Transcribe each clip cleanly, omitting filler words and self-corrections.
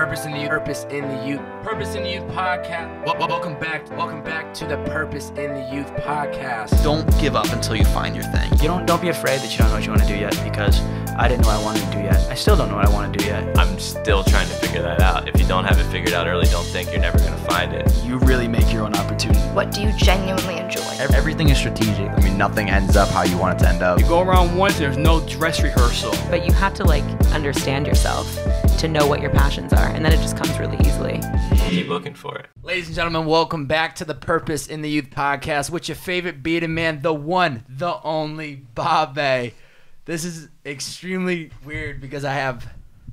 Purpose in the Youth. Purpose in the Youth. Purpose in the Youth podcast. Welcome back. Welcome back to the Purpose in the Youth podcast. Don't give up until you find your thing. Don't be afraid that you don't know what you want to do yet, because I didn't know what I wanted to do yet. I still don't know what I want to do yet. I'm still trying to figure that out. If you don't have it figured out early, don't think you're never going to find it. You really make your own opportunity. What do you genuinely enjoy? Everything is strategic. I mean, nothing ends up how you want it to end up. You go around once, there's no dress rehearsal. But you have to understand yourself to know what your passions are, and then it just comes really easily. Keep looking for it. Ladies and gentlemen, welcome back to the Purpose in the Youth podcast with your favorite bearded man, the one, the only Bobbbaaaay. This is extremely weird because I have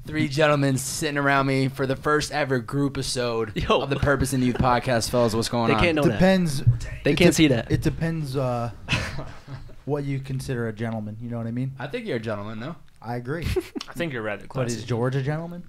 three gentlemen sitting around me for the first ever Groupisode of the Purpose in the Youth podcast. Fellas, what's going on? They can't know Depends. that. They can't see that. It depends what you consider a gentleman. You know what I mean? I think you're a gentleman, no? I agree. I think you're rather But classy. is George a gentleman?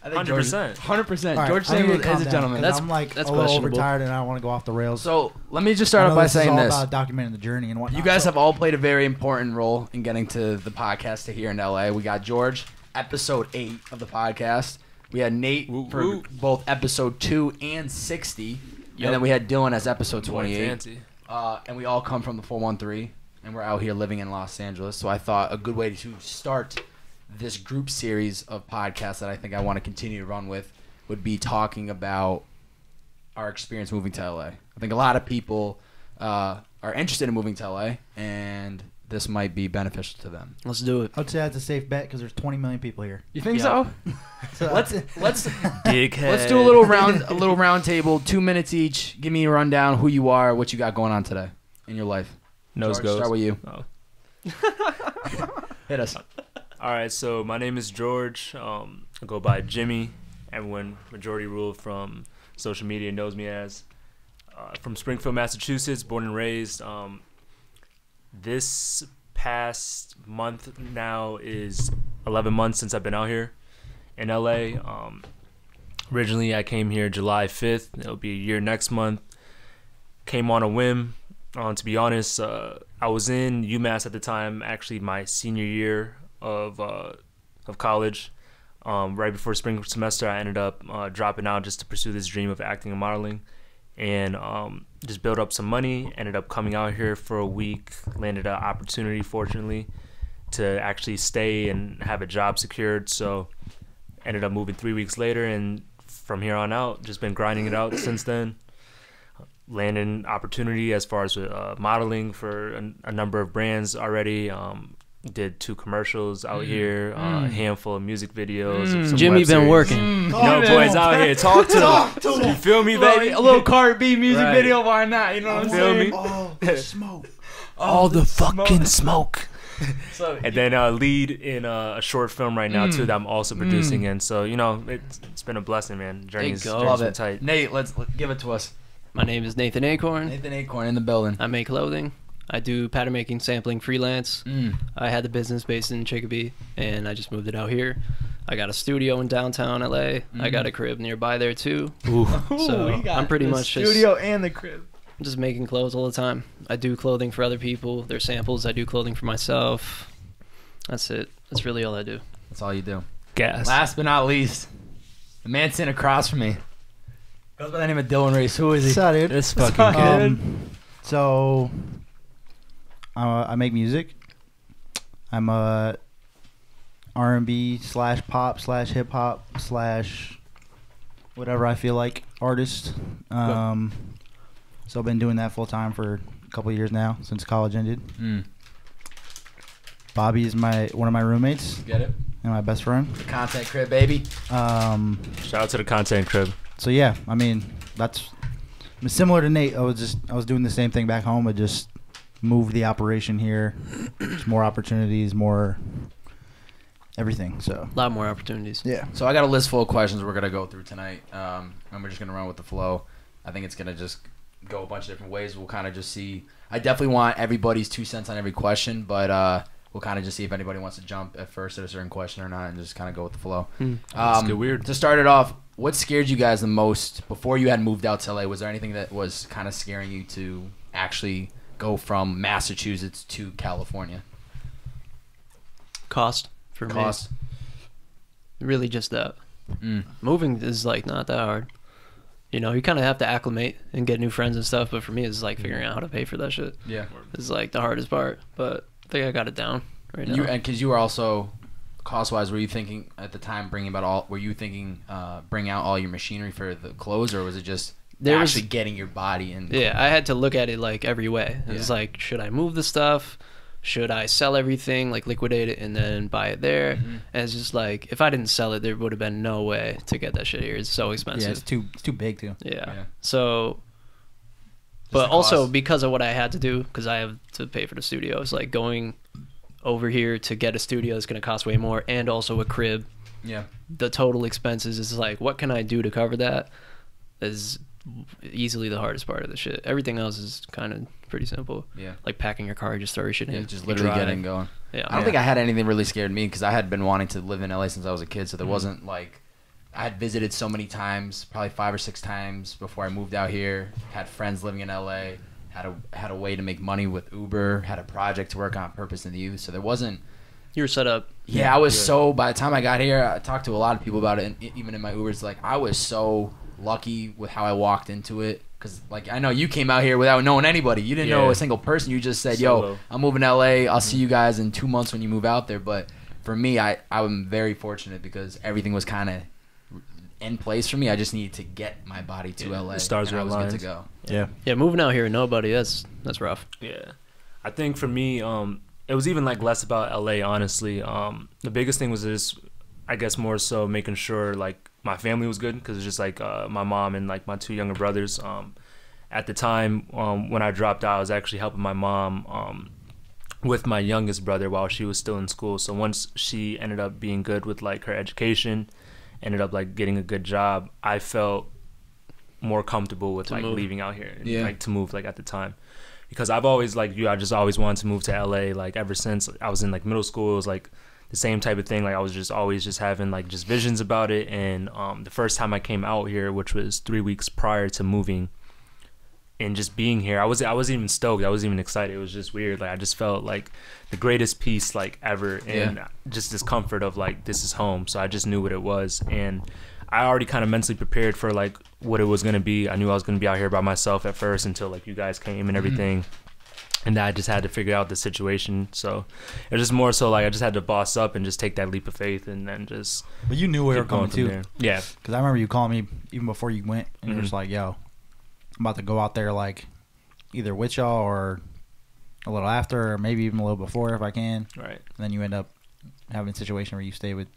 I think 100%. 100%. All right, George I need Samuel to calm is a down, gentleman. 'cause I'm like that's a little questionable. overtired and I don't want to go off the rails. So let me just start I off know by this is saying all this. about documenting the journey and whatnot. You guys so- have all played a very important role in getting to the podcast to here in LA. We got George, episode 8 of the podcast. We had Nate for both episode 2 and 60. And then we had Dylan as episode 28. Fancy. And we all come from the 413. And we're out here living in Los Angeles. So I thought a good way to start this group series of podcasts that I think I want to continue to run with would be talking about our experience moving to LA. I think a lot of people are interested in moving to LA, and this might be beneficial to them. Let's do it. I'd say that's a safe bet because there's 20 million people here. You think Yeah. so? let's Dickhead. let's do a little round table, 2 minutes each. Give me a rundown, who you are, what you got going on today in your life. Nose George, goes. start with you. Oh. Hit us. All right, so my name is George. I go by Jimmy. Everyone, majority rule from social media knows me as. From Springfield, Massachusetts, born and raised. This past month now is 11 months since I've been out here in LA. Originally, I came here July 5th. It'll be a year next month. Came on a whim. To be honest, I was in UMass at the time, actually my senior year of college. Right before spring semester, I ended up dropping out just to pursue this dream of acting and modeling, and just built up some money. Ended up coming out here for a week, landed an opportunity, fortunately, to actually stay and have a job secured. So ended up moving 3 weeks later, and from here on out, just been grinding it out since then. Landing opportunity as far as modeling for a number of brands already. Did 2 commercials out here, a handful of music videos. Some Jimmy web been series. working. Boys out here, talk to them. You feel me, baby? A little Cardi B music Right. video, why not? You know what I'm Feel saying? me? Oh, smoke. All the fucking smoke. So, And then lead in a short film right now too that I'm also producing in. So it's been a blessing, man. Journey's go. love been it. tight. Nate, let's give it to us. My name is Nathan Achron. Nathan Achron in the building. I make clothing. I do pattern making, sampling, freelance. I had the business based in Chicopee, and I just moved it out here. I got a studio in downtown LA. I got a crib nearby there too. So I'm pretty much studio and the crib. just making clothes all the time. I do clothing for other people. They're samples. I do clothing for myself. That's it. That's really all I do. That's all you do. Gas. Last but not least, the man sitting across from me goes by the name of Dylan Reese. Who is he? What's up, dude? This fucking kid. So, I make music. I'm a R&B / pop / hip hop / whatever I feel like artist. So I've been doing that full time for a couple of years now since college ended. Bobby is one of my roommates Get it? and my best friend. The content crib, baby. Um, Shout out to the content crib. So yeah, I mean that's similar to Nate. I was doing the same thing back home. I just moved the operation here. Just more opportunities, more everything. So A lot more opportunities. yeah. So I got a list full of questions we're gonna go through tonight, and we're just gonna run with the flow. I think it's gonna just go a bunch of different ways. We'll kind of just see. I definitely want everybody's 2 cents on every question, but we'll kind of just see if anybody wants to jump at first at a certain question or not, and just kind of go with the flow. Let's get weird. To start it off, what scared you guys the most before you had moved out to LA? Was there anything that was kind of scaring you to actually go from Massachusetts to California? Cost for Cost. me. Really just that. Moving is like not that hard. You know, you kind of have to acclimate and get new friends and stuff. But for me, it's like figuring out how to pay for that shit. Yeah. It's like the hardest part. But I think I got it down right now. And because you were also cost-wise, were you thinking at the time bring out all your machinery for the clothes, or was it just actually getting your body in? Yeah, I had to look at it like every way. It was like, should I move the stuff? Should I sell everything, like liquidate it and then buy it there? And it's just like, if I didn't sell it, there would have been no way to get that shit here. It's so expensive. Yeah, it's too big too. Yeah. So, but also because of what I had to do, because I have to pay for the studio, it's like going over here to get a studio is going to cost way more, and also a crib. Yeah. The total expenses is like, what can I do to cover that? Is easily the hardest part of the shit. Everything else is kind of pretty simple. Yeah. Like packing your car, just throw your shit in. Just literally getting going. Yeah. I don't think I had anything really scared me because I had been wanting to live in LA since I was a kid, so there wasn't like, I had visited so many times, probably 5 or 6 times before I moved out here. Had friends living in LA. Had a way to make money with Uber. Had a project to work on, Purpose in the Youth. So there wasn't. You were set up. Yeah, I was so. By the time I got here, I talked to a lot of people about it, and even in my Ubers, like I was so lucky with how I walked into it. Because like I know you came out here without knowing anybody. You didn't know a single person. You just said, "Yo, I'm moving to LA. I'll see you guys in 2 months when you move out there." But for me, I'm very fortunate because everything was kind of in place for me. I just needed to get my body to LA. The stars were aligned. Good to go. Yeah, moving out here with nobody, that's rough. Yeah. I think for me, it was even like less about LA, honestly. The biggest thing was just, I guess, more so making sure like my family was good, because it's just like my mom and like my 2 younger brothers. At the time when I dropped out, I was actually helping my mom with my youngest brother while she was still in school. So once she ended up being good with like her education, ended up like getting a good job, I felt more comfortable with like leaving out here and like to move like at the time, because I've always like I just always wanted to move to LA. Like ever since I was in like middle school, it was like the same type of thing. Like I was just always just having like just visions about it. And the first time I came out here, which was 3 weeks prior to moving and just being here, I wasn't even stoked. I wasn't even excited. It was just weird. Like I just felt like the greatest peace like ever, and just this comfort of like this is home. So I just knew what it was, and I already kind of mentally prepared for like what it was gonna be. I knew I was gonna be out here by myself at first until like you guys came and everything, and I just had to figure out the situation. So it was just more so like I just had to boss up and just take that leap of faith, and then just. But you knew we were coming too. There. Yeah, because I remember you calling me even before you went, and you were just like, "Yo, I'm about to go out there like either with y'all or a little after, or maybe even a little before if I can." Right. And then you end up having a situation where you stay with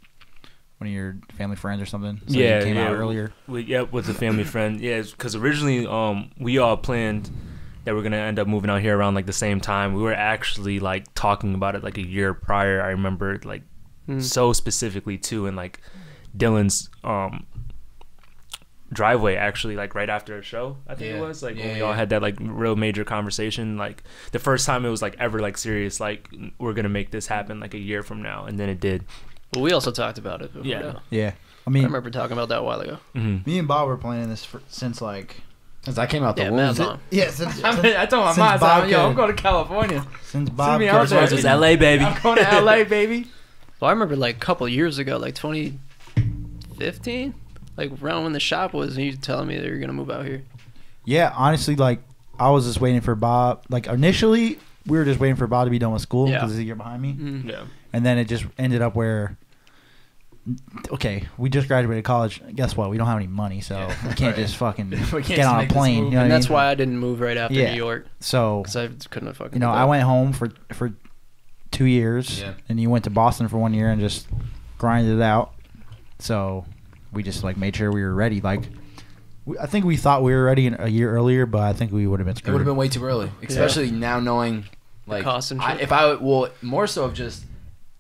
one of your family friends or something. So you came out earlier. With a family friend. Yeah, because originally we all planned that we're gonna end up moving out here around like the same time. We were actually like talking about it like a year prior. I remember like so specifically too, and like Dylan's driveway actually, like right after a show, I think it was like when we all had that like real major conversation, like the first time it was like ever like serious, like we're gonna make this happen like a year from now, and then it did. Well, we also talked about it before. Yeah. I mean, I remember talking about that a while ago. Me and Bob were planning this since I came out the womb. Since I told my mom, I'm going to California. Since Bob was LA, baby. I'm going to LA, baby. Well, I remember like a couple of years ago, like 2015, like around when the shop was, and you telling me that you're gonna move out here. Yeah, honestly, like I was just waiting for Bob. Like initially, we were just waiting for Bob to be done with school because he's a year behind me. Yeah. And then it just ended up where, okay, we just graduated college. Guess what? We don't have any money, so we can't just fucking get on a plane. You know and what that's why I didn't move right after New York. So, because I couldn't have fucking. You know, I went home for 2 years, and you went to Boston for 1 year and just grinded it out. So we just like made sure we were ready. Like, I think we thought we were ready a year earlier, but I think we would have been screwed. It would have been way too early, especially now knowing like the cost and shit. More so of just.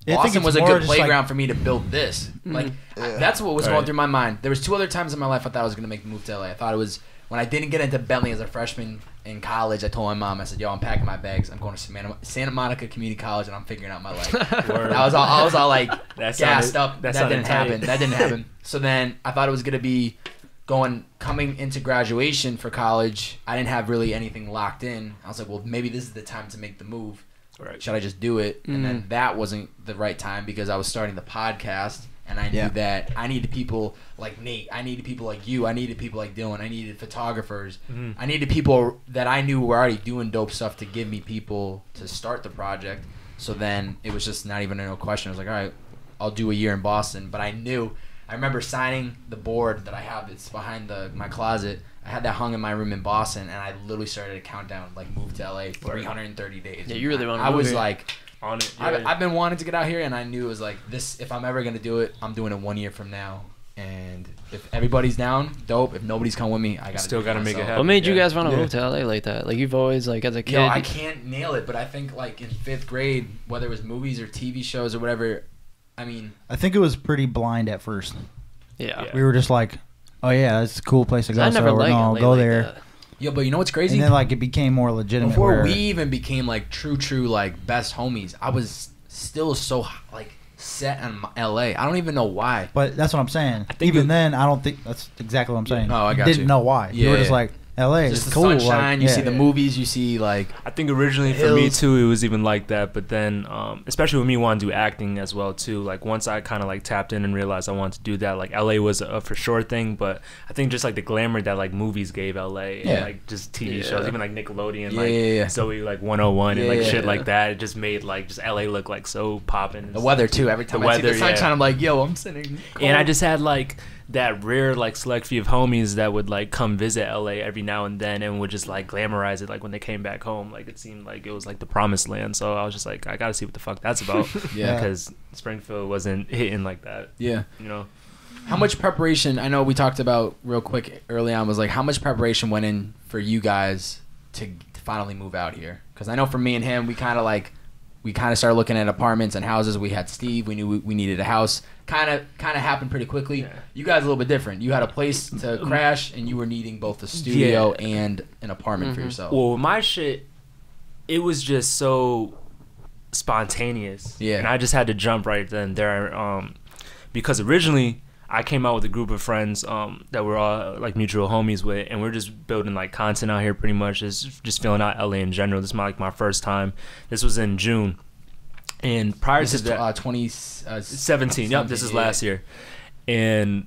Boston was a good playground for me to build this. Like, that's what was going through my mind. There was 2 other times in my life I thought I was going to make the move to LA. I thought it was when I didn't get into Bentley as a freshman in college. I told my mom, I said, "Yo, I'm packing my bags. I'm going to Santa Monica Community College, and I'm figuring out my life." I was all like gassed up. That didn't happen. That didn't happen. So then I thought it was going to be coming into graduation for college. I didn't have really anything locked in. I was like, well, maybe this is the time to make the move. Right. Should I just do it? And then that wasn't the right time because I was starting the podcast, And I knew that I needed people like Nate. I needed people like you. I needed people like Dylan. I needed photographers. I needed people that I knew were already doing dope stuff to give me people to start the project. So then it was just not even a no question. I was like, all right, I'll do a year in Boston. But I remember signing the board that I have. It's behind my closet. I had that hung in my room in Boston, and I literally started a countdown, like move to LA, 330 days. Yeah, you really want to I move was here. like, On it. I've been wanting to get out here, and I knew it was like this. If I'm ever gonna do it, I'm doing it 1 year from now. And if everybody's down, dope. If nobody's come with me, I gotta make it happen. What made you Yeah. guys want to move to LA like that? Like you've always like as a kid. Yo, I can't nail it, but I think like in 5th grade, whether it was movies or TV shows or whatever, I mean, I think it was pretty blind at first. yeah. Yeah. We were just like, oh yeah, it's a cool place to go. I never so we're liked gonna LA go like there. that. yo, but you know what's crazy? And then like it became more legitimate. Before where, we even became like true like best homies, I was still so like set on LA. I don't even know why. But that's what I'm saying. think Even it- then, I don't think that's exactly what I'm saying. No, I got didn't you. know why. You Yeah, were just yeah. like, LA Just is the cool. sunshine. Like, You yeah. see the movies. You see like I think originally for me Hills. too, it was even like that. But then, especially with me wanting to do acting as well too. Like once I kind of like tapped in and realized I wanted to do that, like LA was a for sure thing. But I think just like the glamour that like movies gave LA, Yeah. and like just TV Yeah. shows, even like Nickelodeon, Yeah, like yeah, yeah. Zoe like 101 and Yeah, like yeah, shit yeah. like that. It just made like just LA look like so poppin'. the weather too. Every time The I see the weather, yeah. sunshine, I'm like, yo, I'm sitting. And I just had like that rare like select few of homies that would like come visit LA every now and then and would just like glamorize it like when they came back home. Like it seemed like it was like the promised land. So I was just like, I gotta see what the fuck that's about. Yeah. Because Springfield wasn't hitting like that, Yeah. you know. How much preparation? I know we talked about real quick early on. Was like how much preparation went in for you guys to finally move out here? Because I know for me and him, we kind of started looking at apartments and houses. We had Steve. We knew we needed a house. Kind of happened pretty quickly. Yeah. You guys a little bit different. You had a place to crash, and you were needing both a studio and an apartment for yourself. Well, my shit, it was just so spontaneous. Yeah. And I just had to jump right then and there. Because originally I came out with a group of friends that we're all like mutual homies with, and we're just building like content out here pretty much. Just filling out LA in general. This is my first time. This was in June. And prior This to is that, 2017. Yep, this is last year. And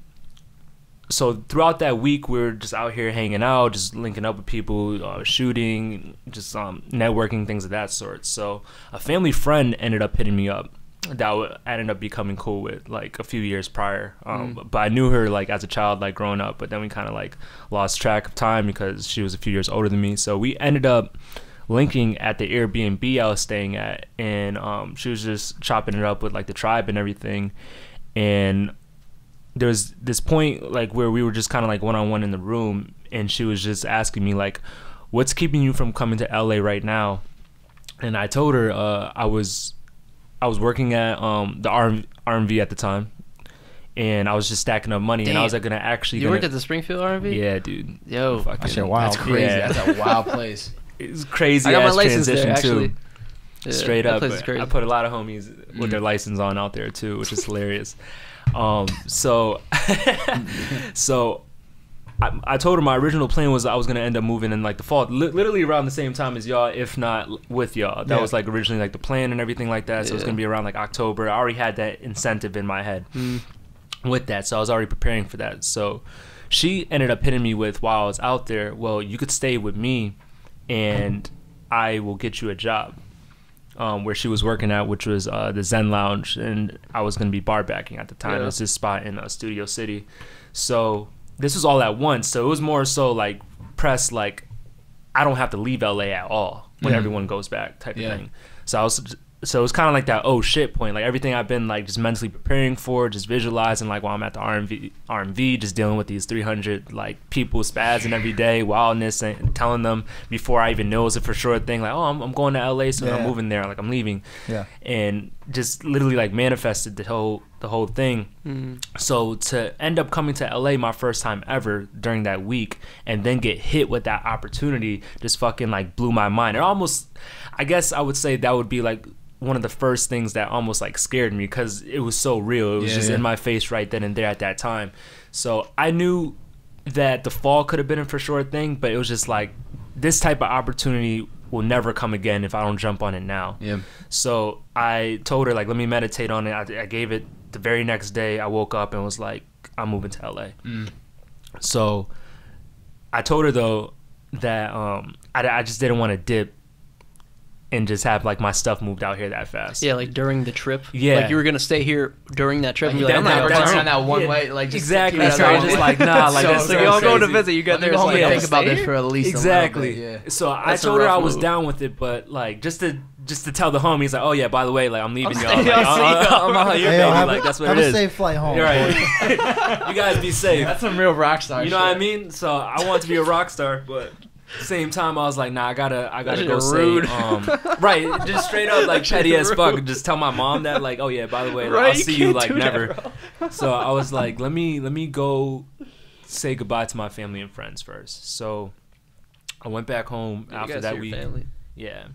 so throughout that week, we were just out here hanging out, just linking up with people, shooting, just networking, things of that sort. So a family friend ended up hitting me up that I ended up becoming cool with like a few years prior. But I knew her like as a child, like growing up. But then we kind of like lost track of time because she was a few years older than me. So we ended up linking at the Airbnb I was staying at, and she was just chopping it up with like the tribe and everything. And there was this point like where we were just kind of like one-on-one in the room, and she was just asking me like, what's keeping you from coming to LA right now? And I told her I was working at the RMV at the time, and I was just stacking up money. Damn. And I was like gonna actually You worked at the Springfield R&B? yeah, dude. Yo, Fucking- That shit wild. That's crazy. Yeah. That's a wild place. It was crazy. I got my ass license there, transition actually. too. Yeah, Straight that up. place is crazy. I put a lot of homies with their license on out there too, which is hilarious. So I told her my original plan was I was gonna end up moving in like the fall, literally around the same time as y'all, if not with y'all. That Yeah. was like originally like the plan and everything like that. So it was Yeah. gonna be around like October. I already had that incentive in my head with that, so I was already preparing for that. So she ended up hitting me with, while I was out there, well, you could stay with me and I will get you a job. Where she was working at, which was the Zen Lounge, and I was going to be bar backing at the time. Yeah. It was this spot in Studio City. So this was all at once. So it was more so like press, like I don't have to leave LA at all when everyone goes back type of thing. So it was kind of like that oh shit point, like everything I've been like just mentally preparing for, just visualizing like while I'm at the RMV, just dealing with these 300 like people spazzing every day, wildness, and telling them before I even know it's a for sure thing, like oh I'm going to LA, so I'm Yeah. moving there, like I'm leaving, Yeah. and just literally like manifested the whole thing. So to end up coming to LA my first time ever during that week, and then get hit with that opportunity, just fucking like blew my mind. It almost, I guess I would say that would be like one of the first things that almost like scared me, because it was so real. It was just in my face right then and there at that time. So I knew that the fall could have been a for sure thing, but it was just like this type of opportunity will never come again if I don't jump on it now. Yeah. So I told her like, let me meditate on it. I gave it the very next day, I woke up and was like, I'm moving to LA. So I told her though that I just didn't want to dip and just have like my stuff moved out here that fast. Yeah, like during the trip. Yeah. Like you were gonna stay here during that trip. Like, And be like, I'm not that's returning on that one way. Like just exactly. keep it So I was on just one like, way. nah, like that's so so y'all go to crazy. visit. You get Let me there. go It's home like, and I'm think about staying this for here? at least Exactly. a little bit. Yeah. So I That's a told her rough I was move. down with it, but like just to tell the homies like, oh yeah, by the way, like I'm leaving y'all. staying- Like, I'll see y'all. I'm out here, Hey, baby. have Like that's what have it a is. safe flight home. You're right. You guys be safe. That's some real rock star. You know what I mean? So I want to be a rock star, but at the same time I was like, nah, I gotta That's go just say, rude. right, just straight up like petty as fuck. rude. Just tell my mom that like, oh yeah, by the way, like, Right, I'll see you can't like do that, never. So I was like, let me go say goodbye to my family and friends first. So I went back home You after guys that see week. your family. Yeah,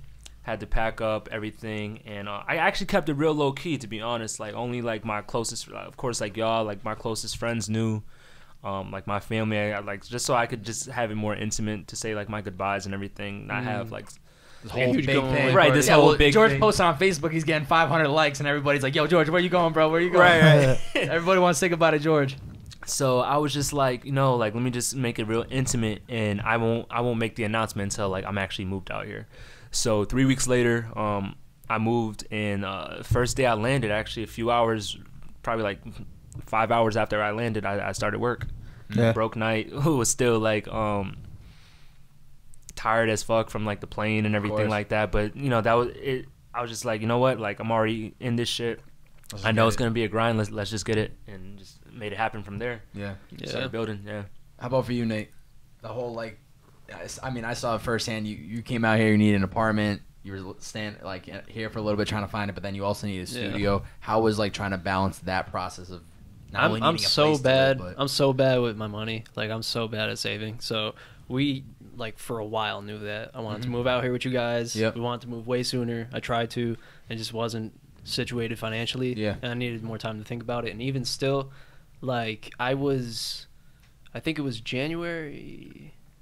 had to pack up everything, and I actually kept it real low key, to be honest. Like only like my closest, of course, like y'all, like my closest friends knew. Like my family, I like just so I could just have it more intimate to say like my goodbyes and everything. Not have like This whole huge big going thing. on. Right, this whole big George thing. posted on Facebook. He's getting 500 likes, and everybody's like, "Yo, George, where you going, bro? Where you going?" Right. Everybody wants to say goodbye to George. So I was just like, like let me just make it real intimate, and I won't make the announcement until like I'm actually moved out here. So 3 weeks later, I moved, and first day I landed, actually a few hours, probably like 5 hours after I landed, I started work. Yeah. Broke night. Was still like tired as fuck from like the plane and everything course. like that. But that was it. I was just like, you know what? Like I'm already in this shit. I know it's gonna be a grind. Let's just get it, and just made it happen from there. Yeah. Started building. Yeah. How about for you, Nate? The whole like, I mean, I saw it firsthand. You came out here. You needed an apartment. You were staying like here for a little bit trying to find it, but then you also need a studio. How was like trying to balance that process of? I'm so bad. I'm so bad with my money. Like I'm so bad at saving. So we like for a while knew that I wanted to move out here with you guys. Yep. We wanted to move way sooner. I tried to, and just wasn't situated financially. Yeah. And I needed more time to think about it. And even still, like I think it was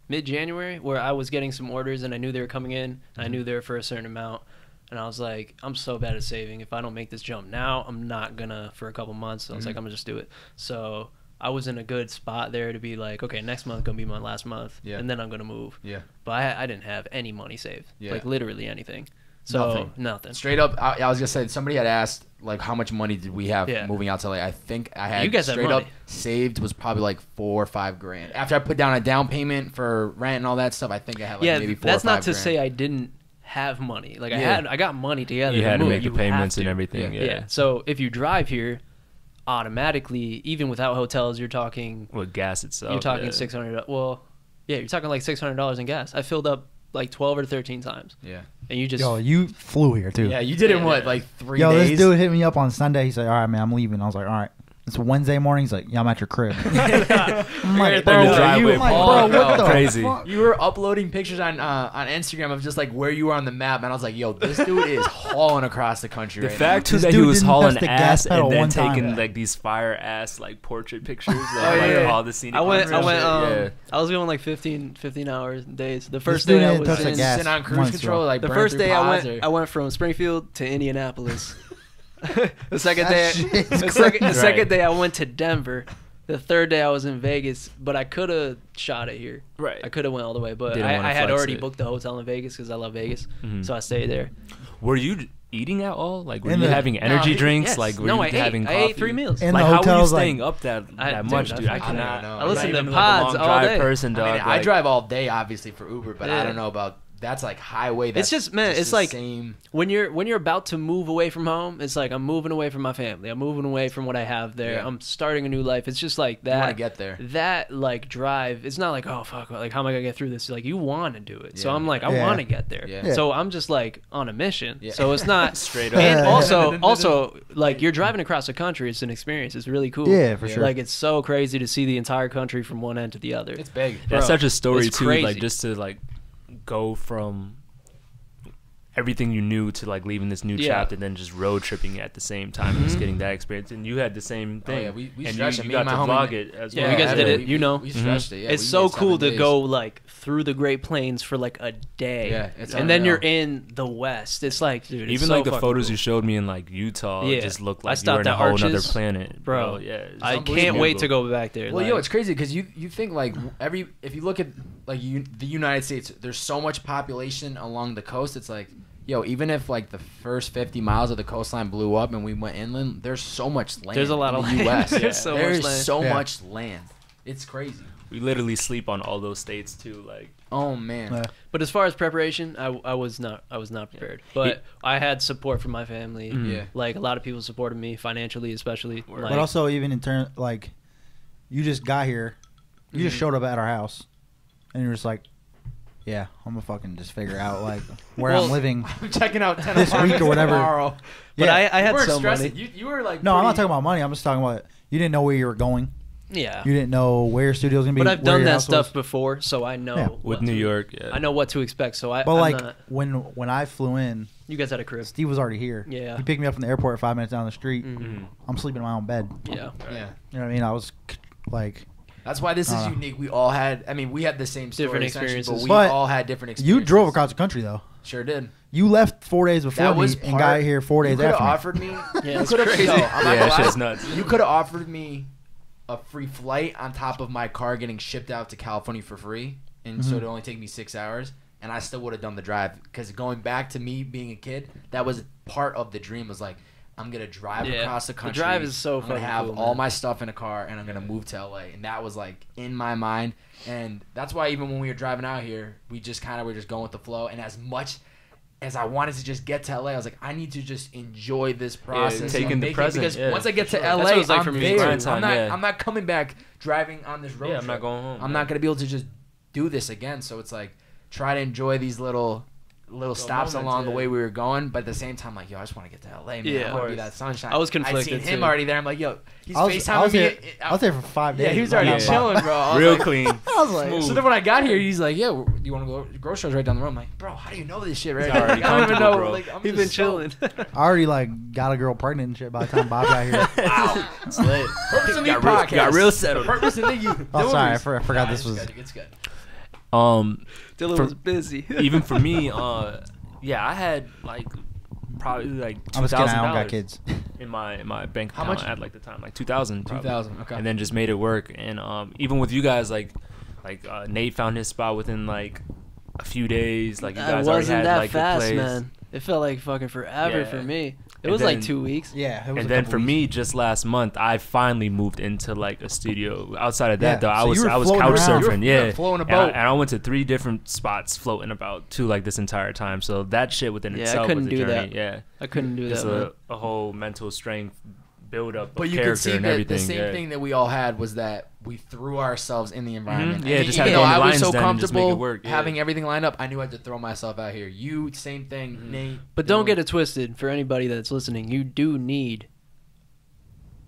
mid-January, where I was getting some orders and I knew they were coming in. And I knew they were for a certain amount. And I was like, I'm so bad at saving. If I don't make this jump now, I'm not gonna for a couple months. So I was like, I'm gonna just do it. So I was in a good spot there to be like, okay, next month gonna be my last month, and then I'm gonna move. Yeah. But I didn't have any money saved, Yeah. like literally anything. So nothing. Straight up, I was gonna say somebody had asked like how much money did we have Yeah. moving out to LA. I think I had You guys have straight up money. saved was probably like $4 or $5 grand. After I put down a down payment for rent and all that stuff, I think I had like maybe $4 that's or $5 not to grand. say I didn't have money. Like Yeah. I got money together. You had to move. make the You payments have and to. everything. Yeah. Yeah. Yeah. So if you drive here, automatically, even without hotels, you're talking With gas itself. you're talking yeah. $600. Well, yeah, you're talking like $600 in gas. I filled up like 12 or 13 times, Yeah. and you just Yo, you flew here too. Yeah, you did it in Yeah. what, like 3 Yo, days? this dude hit me up on Sunday. He said, "All right, man, I'm leaving." I was like, "All right." It's Wednesday morning. He's like, "Yeah, I'm at your crib." I'm Right like, there in the "Bro, driveway, I'm like, Paul. bro, what the Crazy. fuck?" You were uploading pictures on Instagram of just like where you were on the map, and I was like, "Yo, this dude is hauling across the country." The right fact too This that he dude was didn't hauling touch the ass gas pedal and then one time. taking like these fire ass like portrait pictures of yeah. like all the scenic. I went. shit. Yeah. I was going like 15 hours days. The This first dude day I didn't was touch the in. gas. Sitting on cruise once, control, bro. like The burn first through day pods, I went from Springfield to Indianapolis. the second That day, shit is the second Right. day I went to Denver. The third day I was in Vegas, but I could have shot it here. Right. I could have went all the way, but Didn't wanna I had flex already it. booked the hotel in Vegas because I love Vegas, Mhm. so I stayed there. Were you eating at all? Like, were In you the- having energy No, drinks? yes. Like, were No, you I ate. having I coffee? ate 3 meals. In Like, the how were you hotels, staying like, up that Dude, much, dude? I I cannot. cannot. know. I listen I'm to not even, pods like, a all long drive day. person, dog. I mean, I like- drive all day, obviously, for Uber, but I Yeah. don't know about that's like highway. That's It's just, man, it's the like same. when you're about to move away from home, it's like I'm moving away from my family. I'm moving away from what I have there. Yeah. I'm starting a new life. It's just like You want to that. get there. That like drive. It's not like, oh fuck, like how am I gonna get through this? Like you want to do it. So Yeah. I'm like, I Yeah. want to get there. Yeah. So I'm just like on a mission. Yeah. So it's not Straight up. And also like you're driving across the country. It's an experience. It's really cool. Yeah, for sure. Like it's so crazy to see the entire country from one end to the other. It's big. That's Bro, such a story it's too. crazy. Like just to like go from everything you knew to like leaving this new chapter, then just road tripping at the same time and just getting that experience. And you had the same thing. Oh, yeah, we and stretched you it. Me got and to my homie- vlog it as Yeah, well. you guys did it. We, You know. we stretched it. Yeah, It's we so made cool 7 to days. go like through the Great Plains for like a day. Yeah, it's and then unreal. you're in the West. It's like, dude, it's Even so like the fucking photos cool. you showed me in like Utah, Yeah. just looked I like you were stopped in a at whole other Arches. planet, Bro, Yeah, it's I unbelievable. can't wait to go back there. Well, like, yo, it's crazy because you think like if you look at like the United States, there's so much population along the coast. It's like, yo, even if like the first 50 miles of the coastline blew up and we went inland, there's so much land. There's a lot in of the land. U.S. There's so much There's land. so Yeah. much land. It's crazy. We literally sleep on all those states too. Like, Oh man. Yeah. But as far as preparation, I was not prepared. But I had support from my family. Mhm. Yeah. Like a lot of people supported me financially, especially. Word. Like, But also, even in turn, like, you just got here, you just showed up at our house, and you're just like, yeah, I'm gonna fucking just figure out like where Well, I'm living. I'm checking out 10 This week or apartments whatever. tomorrow. but Yeah. I had You weren't some stressing. money. You were like. No, I'm not pretty- talking about money. I'm just talking about you didn't know where you were going. Yeah. You didn't know where your studio's gonna be. But I've where done your that house stuff was. before, so I know. Yeah. with what New to- York, yeah. I know what to expect. So But I'm like not, when I flew in, you guys had a crib. Steve was already here. Yeah. He picked me up from the airport 5 minutes down the street. Mhm. I'm sleeping in my own bed. Yeah. Yeah. You know what I mean? I was like, That's why this is unique. We all had. I mean, we had the same story, Different essentially, experiences. but we But all had different experiences. you drove across the country though. Sure did. You left 4 days before That me was and part- got here 4 days You could have after me. offered me. Yeah, you it's could have. crazy. I'm not Yeah, gonna that lie. shit's nuts. You could have offered me a free flight on top of my car getting shipped out to California for free, and so it'd only take me 6 hours, and I still would have done the drive. Because going back to me being a kid, that was part of the dream. Was like, I'm gonna drive Yeah. across the The country. drive is so I'm gonna fucking have cool, all man. my stuff in a car, and I'm gonna move to LA. And that was like in my mind, and that's why even when we were driving out here, we just kind of were just going with the flow. And as much as I wanted to just get to LA, I was like, I need to just enjoy this process. taking and the make it, present, because yeah, once I get to for sure. LA, That's what it's like I'm for me. there. Grind time, yeah. I'm not coming back driving on this road Yeah, trip. I'm not going home. I'm not gonna be able to just do this again. So it's like try to enjoy these little stops moments, along the yeah. way we were going, but at the same time, like, yo, I just want to get to LA, man. Yeah. I want to be that sunshine. I was I'd seen conflicted, him too. already there. I'm like, yo, he's I was FaceTiming me. there. I was there for 5 days. Yeah, he was already Yeah. chilling, bro. I was Real like- clean. I was like, So then when I got here, he's like, "Yeah, you want to go grocery stores right down the road?" I'm like, "Bro, how do you know this shit right He's now? already Like, I don't even comfortable, know. bro. Like, I'm He's just been stoked. chilling. I already like got a girl pregnant and shit by the time Bob got here. Wow, It's lit. Purpose in the Got real- podcast. got real settled. Purpose in the youth. Oh, sorry, I Deliveries. forgot this Nah, was. it's good, it's good. Dylan For- was busy. Even for me, yeah, I had like probably like I'm just kidding. I don't got $2,000 kids. in my bank How account much? at like the time, like 2,000, 2,000. Okay. and then just made it work. And even with you guys, like Nate found his spot within like a few days. Like you It guys already wasn't had that like your fast, place. man. It felt like fucking forever Yeah. for me. It And was like then- 2 weeks. Yeah, it was And a then couple for weeks. me, just last month, I finally moved into like a studio. Outside of that, Yeah, though, I so was you were I was floating couch around. surfing. You were Yeah, floating a And boat. and I went to 3 different spots floating about too, like this entire time. So that shit within Yeah, I itself couldn't was a do journey. that. Yeah, I couldn't do it's that, man. a whole mental strength build up But of you could character see and that everything. the same yeah. thing that we all had was that we threw ourselves in the environment. Yeah, And just even had though to I go on was the so lines then and just make it comfortable work, yeah. having everything lined up, I knew I had to throw myself out here. You, same thing, Nate. But don't get it twisted. For anybody that's listening, you do need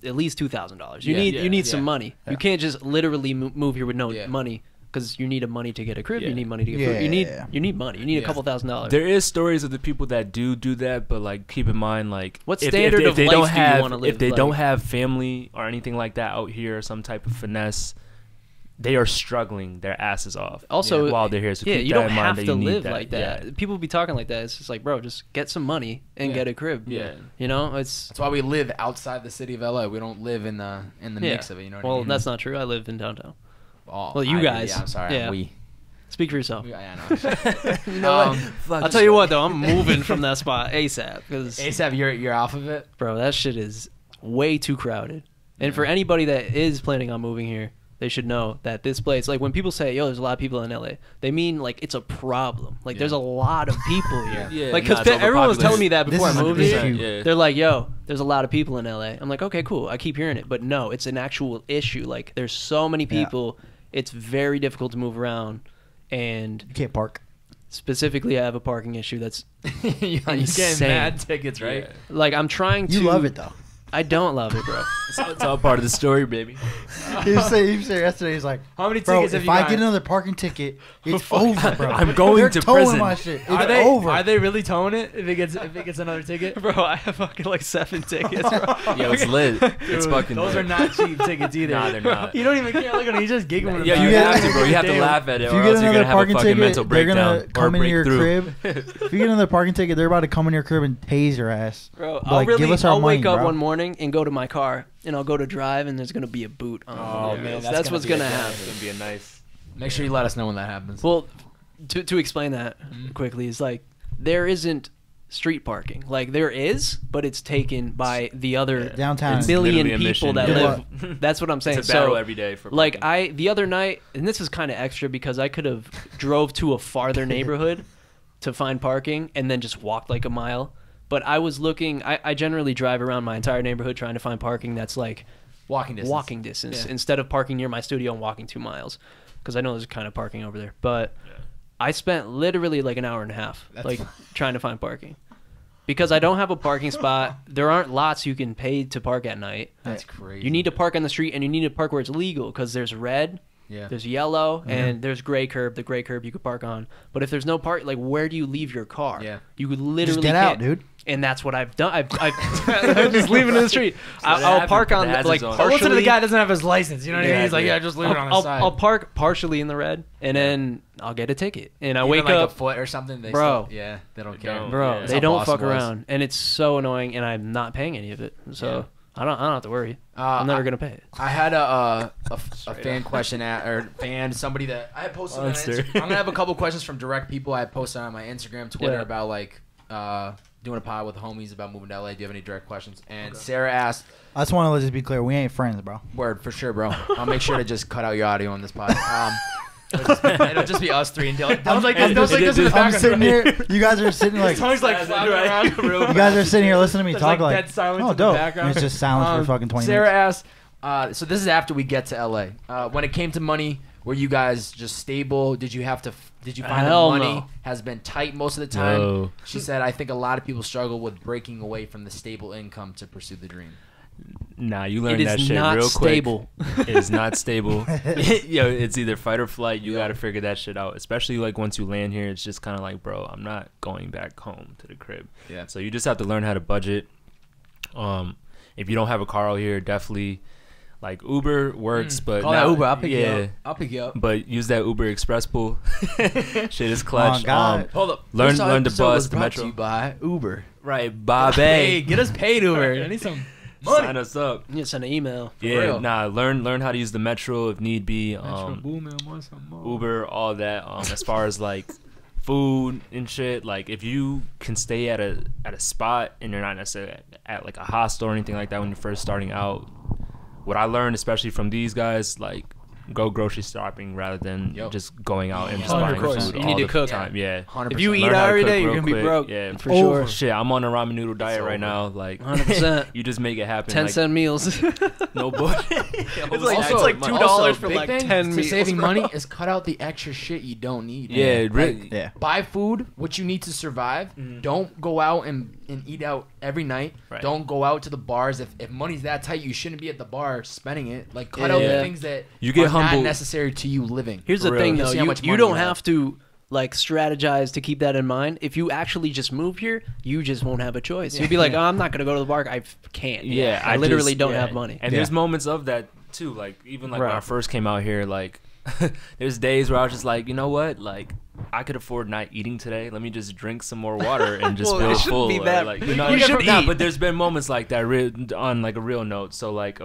at least $2,000. You Yeah, need yeah, you need yeah. some money. You can't just literally move here with no Yeah. money because you need a money to get a crib. Yeah. You need money to get Yeah, food. You need yeah. you need money. You need a Yeah. couple $1,000s. There is stories of the people that do that, but like keep in mind, like What if standard they of don't life do you have, wanna live, if they like- don't have family or anything like that out here, or some type of finesse, they are struggling their asses off. Also, while they're here, so yeah, keep you that don't in mind have that to you need live that. like that. Yeah. People be talking like that. It's just like, bro, just get some money and Yeah. get a crib. Yeah. You know, it's That's why we live outside the city of LA. We don't live in the mix of it. You know what I well, mean? that's not true. I live in downtown. Oh, well, you I do, guys. Yeah, I'm sorry. Yeah. We. Speak for yourself. Yeah, I know. You know what? I'll tell you what though, I'm moving from that spot ASAP because ASAP, you're off of it. bro, that shit is way too crowded. And for anybody that is planning on moving here, they should know that this place, like when people say, yo, there's a lot of people in LA, they mean like it's a problem. Like there's a lot of people here. Yeah, like, nah, because it's everyone was telling overpopulated. me that before I This is moved 100% here. huge. Yeah. They're like, yo, there's a lot of people in LA. I'm like, okay, cool. I keep hearing it. But no, it's an actual issue. Like there's so many Yeah. people. It's very difficult to move around. And You can't park. specifically, I have a parking issue that's You're getting Insane. mad tickets, right? Yeah. like I'm trying to. You love it though. I don't love it, bro. It's all part of the story, baby. He was saying yesterday, he's like, How many bro, tickets have if you I got? get another parking ticket, it's over, bro. I'm going They're to towing prison. my shit. It's Are they over. Are they really towing it if it gets another ticket? Bro, I have fucking like 7 tickets, bro. Yo, it's lit. It's Dude, fucking those lit. are not cheap tickets either. Nah, they're not. You don't even care. Look at him. He's just giggling. Yeah, about you it. have to, bro. You have to Damn. laugh at it, If or you get else you're another gonna have a parking fucking ticket, mental they're gonna breakdown or come into your breakthrough. crib. If you get another parking ticket, they're about to come in your crib and tase your ass. Bro, Like, give us our I'll wake money, up bro. one morning and go to my car, and I'll go to drive, and there's gonna be a boot on. Oh, the man, that's that's what's gonna gonna be a- happen. It's gonna be a nice. Make sure you let us know when that happens. Well, to explain that quickly is like there isn't street parking. Like there is, but it's taken by the other Downtown. It's million literally a people mission. that Yeah. live. That's what I'm saying. It's a battle So, every day for like parking. the other night, and this is kind of extra because I could have drove to a farther neighborhood to find parking and then just walked like a mile. But I was looking. I generally drive around my entire neighborhood trying to find parking that's like walking distance. Yeah. instead of parking near my studio and walking 2 miles, because I know there's kind of parking over there. But I spent literally like an hour and a half like trying to find parking. Because I don't have a parking spot. There aren't lots you can pay to park at night. That's crazy. You need to park on the street, and you need to park where it's legal because there's red, Yeah. there's yellow, and there's gray curb. The gray curb you could park on. But if there's no park, like where do you leave your car? Yeah. You could literally Just get out, can't. dude. And that's what I've done. I'm just leaving it in the street. I'll park on That has like its own- But listen to the partially. guy that doesn't have his license. You know what I mean? He's like, Exactly. yeah, just leave it on the side. I'll park partially in the red, and then I'll get a ticket. And I Even wake like up, a foot or something. They Bro. still, yeah, they don't They care. don't. bro. Yeah. They Some don't boss fuck boys. around, and it's so annoying. And I'm not paying any of it, so I don't have to worry. I'm never gonna pay it. I had a fan question somebody that I had posted on Monster. Instagram. I'm gonna have a couple questions from direct people I had posted on my Instagram, Twitter Yeah. about like doing a pod with homies about moving to LA. Do you have any direct questions? And Sarah asked, I just want to just be clear. We ain't friends, bro. "Word for sure, bro. I'll make sure to just cut out your audio on this pod. It'll just be us three and Dylan. Dylan's like this in the I'm background. sitting here. You guys are sitting like. Tongue's like flapping around. You guys are sitting here listening to me There's, talk like, like. dead silence Oh, in the dope. background. And it's just silence for fucking 20 Sarah minutes. asked, so this is after we get to LA. When it came to money, were you guys just stable? Did you find Hell that money no. has been tight most of the time? No. She said, I think a lot of people struggle with breaking away from the stable income to pursue the dream. Nah, you It learn is that shit not real stable. quick. It is not stable. Yo, it's either fight or flight. You got to figure that shit out. Especially like once you land here, it's just kind of like, bro, I'm not going back home to the crib. Yeah. So you just have to learn how to budget. If you don't have a car out here, definitely like Uber works, but Call not, that Uber. I'll pick you yeah. up. I'll pick you up. But use that Uber Express pool. Shit is clutch. Oh, God. Hold up. Learn- This learn the episode was bus, the brought to metro. you by Uber. Right, Bobbbaaaay. Hey, Bobbbaaaay. get us paid, Uber. I need some money. Sign us up. You send an email. Yeah, real. nah. Learn how to use the metro if need be. Uber, all that. As far as like food and shit, like if you can stay at a spot and you're not necessarily at like a hostel or anything like that when you're first starting out. What I learned, especially from these guys, like go grocery shopping rather than Yep. just going out and just 100%. buying food You all need to the cook. time. Yeah. 100%. If you eat Learn how out to every cook day, you're real gonna be quick. broke. Yeah, for sure. Shit, I'm on a ramen noodle diet right over. now. Like 100%. you just make it happen. 10-cent meals. No bullshit. It's like Also, $2 for big like thing 10 to meals, saving bro. money is cut out the extra shit you don't need. Yeah, man. really. Like, Yeah. buy food, what you need to survive. Don't go out and eat out every night. Right. Don't go out to the bars. If money's that tight, you shouldn't be at the bar spending it. Like, cut out the Yeah. things that You get are not humbled. necessary to you living. Here's the For thing, real. though. See how much You money don't you have. have to like strategize to keep that in mind. If you actually just move here, you just won't have a choice. You'd be like, oh, I'm not gonna go to the bar. I can't. Yeah, I literally just- don't yeah. have money. And there's moments of that too. Like even like when I Right. first came out here, like there's days where I was just like, you know what, like I could afford not eating today. Let me just drink some more water and just Well, it feel shouldn't full. be or, that- like, you should nah, eat. but there's been moments like that on like a real note. So like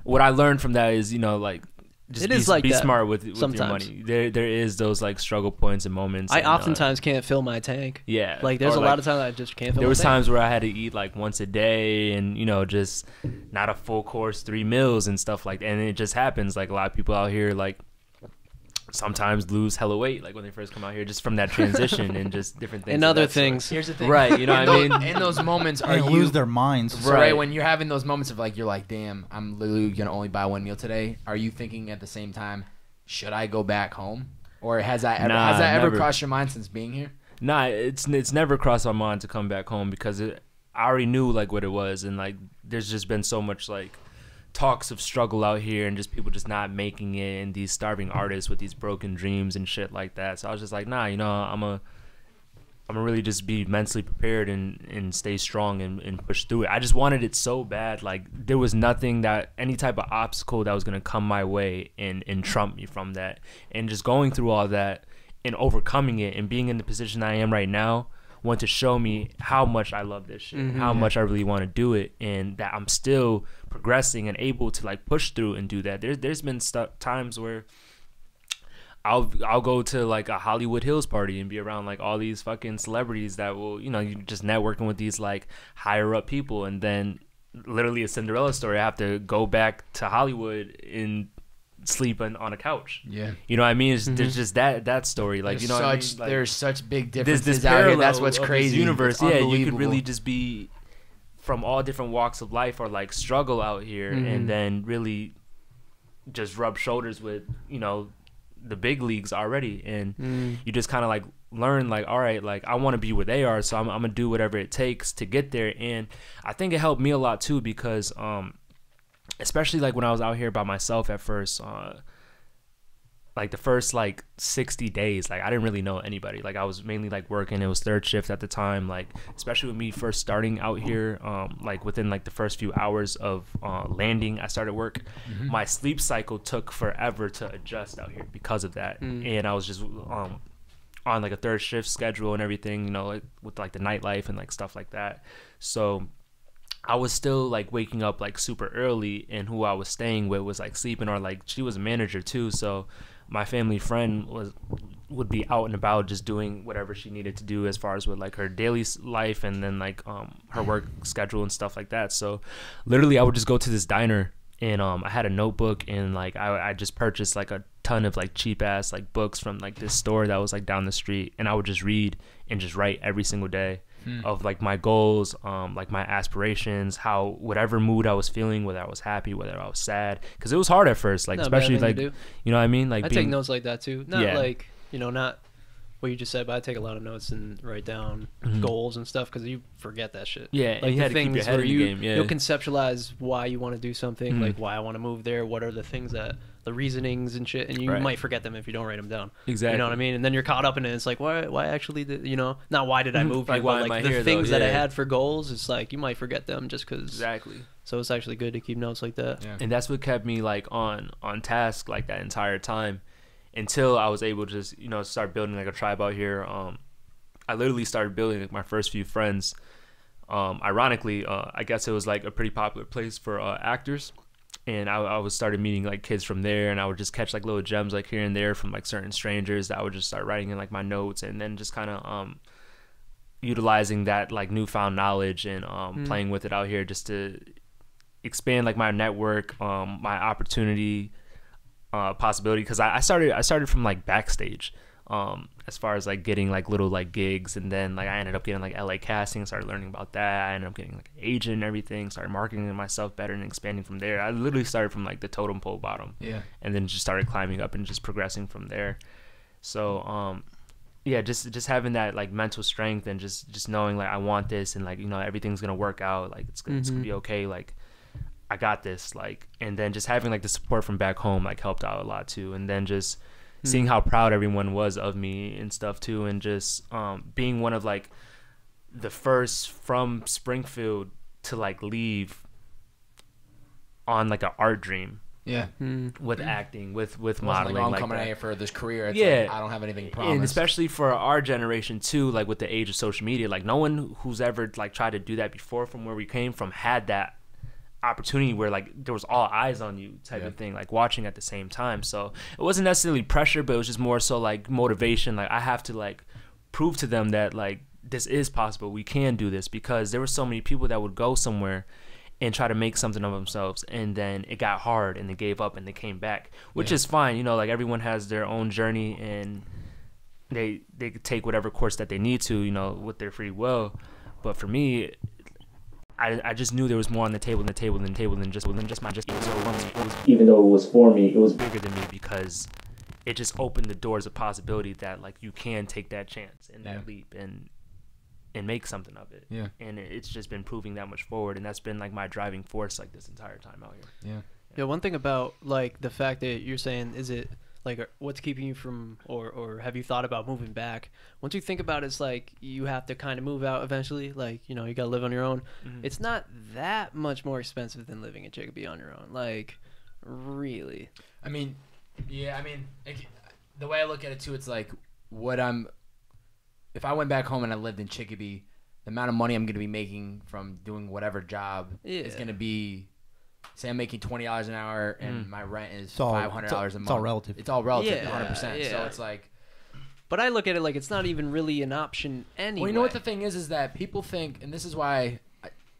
what I learned from that is like. Just It is like be that smart with your sometimes. money. There is those like struggle points and moments. I and, oftentimes can't fill my tank. yeah. Like there's or, a like, lot of times I just can't fill there my was tank. times where I had to eat like once a day and just not a full course 3 meals and stuff like that. And it just happens. Like a lot of people out here like sometimes lose hella weight like when they first come out here just from that transition and just different things and of other that sort. things. Here's the thing. Right, you know what I mean? In those moments, are They you lose their minds. right? Right. When you're having those moments of like, you're like, damn, I'm literally gonna only buy one meal today. Are you thinking at the same time, should I go back home? Or has that Nah, ever never. crossed your mind since being here? Nah, it's never crossed my mind to come back home because I already knew like what it was, and like there's just been so much like talks of struggle out here and just people just not making it, and these starving artists with these broken dreams and shit like that. So I was just like, nah, you know, I'm gonna really just be mentally prepared and stay strong and push through it. I just wanted it so bad. Like there was nothing that any type of obstacle that was gonna come my way and trump me from that. And just going through all that and overcoming it and being in the position I am right now want to show me how much I love this shit, how much I really want to do it, and that I'm still progressing and able to like push through and do that. There's been times where I'll go to like a Hollywood Hills party and be around like all these fucking celebrities that will, you know, you just networking with these like higher up people, and then literally a Cinderella story. I have to go back to Hollywood and sleep on a couch. Yeah, you know what I mean? There's just that story. Like, you know what I mean? Like, there's such big differences this out here. That's what's crazy. This universe, yeah, you could really just be from all different walks of life or like struggle out here, and then really just rub shoulders with, you know, the big leagues already, and you just kind of like learn like, all right, like I want to be where they are, so I'm gonna do whatever it takes to get there. And I think it helped me a lot too, because especially like when I was out here by myself at first, like the first like 60 days, like I didn't really know anybody. Like I was mainly like working. It was third shift at the time. Like especially with me first starting out here, like within like the first few hours of landing, I started work. My sleep cycle took forever to adjust out here because of that. And I was just on like a third shift schedule and everything, you know, like with like the nightlife and like stuff like that. So I was still like waking up like super early, and who I was staying with was like sleeping, or like she was a manager too. So my family friend would be out and about just doing whatever she needed to do as far as with like her daily life, and then like her work schedule and stuff like that. So literally I would just go to this diner, and I had a notebook, and like I just purchased like a ton of like cheap ass like books from like this store that was like down the street, and I would just read and just write every single day of like my goals, like my aspirations, how whatever mood I was feeling, whether I was happy, whether I was sad, because it was hard at first, like especially like, you know what I mean, like I take notes like that too, not like, you know, not what you just said, but I take a lot of notes and write down goals and stuff, because you forget that shit. Yeah, like you the had to keep your things head where in the game. Yeah, you'll conceptualize why you want to do something, like why I want to move there, what are the things that the reasonings and shit, and you might forget them if you don't write them down. Exactly. You know what I mean? And then you're caught up in it. It's like, why actually did, you know, not why did I move like, here, why but am like I the here, things though? that I Yeah. had for goals, it's like you might forget them just because. Exactly. So it's actually good to keep notes like that. Yeah. And that's what kept me like on task like that entire time, until I was able to just, you know, start building like a tribe out here. I literally started building like my first few friends. Ironically, I guess it was like a pretty popular place for actors. And I was started meeting like kids from there, and I would just catch like little gems like here and there from like certain strangers that I would just start writing in like my notes, and then just kind of utilizing that like newfound knowledge and playing with it out here just to expand like my network, my opportunity possibility, because I started from like backstage, as far as like getting like little like gigs, and then like I ended up getting like LA casting, started learning about that. I ended up getting like an agent and everything, started marketing myself better and expanding from there. I literally started from like the totem pole bottom, and then just started climbing up and just progressing from there. So yeah, just having that like mental strength, and just knowing like I want this, and like, you know, everything's gonna work out, like it's gonna be okay, like I got this, like. And then just having like the support from back home like helped out a lot too, and then just seeing how proud everyone was of me and stuff too, and just being one of like the first from Springfield to like leave on like an art dream. With acting, with modeling, like, I'm like coming that. out here for this career. It's Yeah, like, I don't have anything promised. And especially for our generation too, like with the age of social media, like no one who's ever like tried to do that before from where we came from had that opportunity where like there was all eyes on you type of thing, like watching at the same time. So it wasn't necessarily pressure, but it was just more so like motivation. Like I have to like prove to them that like this is possible, we can do this, because there were so many people that would go somewhere and try to make something of themselves, and then it got hard and they gave up and they came back, which is fine, you know, like everyone has their own journey, and they could take whatever course that they need to, you know, with their free will. But for me, I just knew there was more on the table than just my even though it was for me, it was bigger than me, because it just opened the doors of possibility that like you can take that chance and that leap, and and make something of it. Yeah. And it's just been proving that much forward, and that's been like my driving force like this entire time out here. Yeah. Yeah, one thing about like the fact that you're saying, is it like what's keeping you from, or have you thought about moving back? Once you think about it, it's like you have to kind of move out eventually. Like, you know, you gotta live on your own. It's not that much more expensive than living in Chicopee on your own. Like, really. I mean, yeah. I mean, the way I look at it too, it's like if I went back home and I lived in Chicopee, the amount of money I'm gonna be making from doing whatever job is gonna be. Say I'm making $20 an hour and my rent is $500 a month. It's all relative. It's all relative, Yeah, 100%. yeah. So it's like. But I look at it like it's not even really an option anyway. Well, you know what the thing is that people think, and this is why,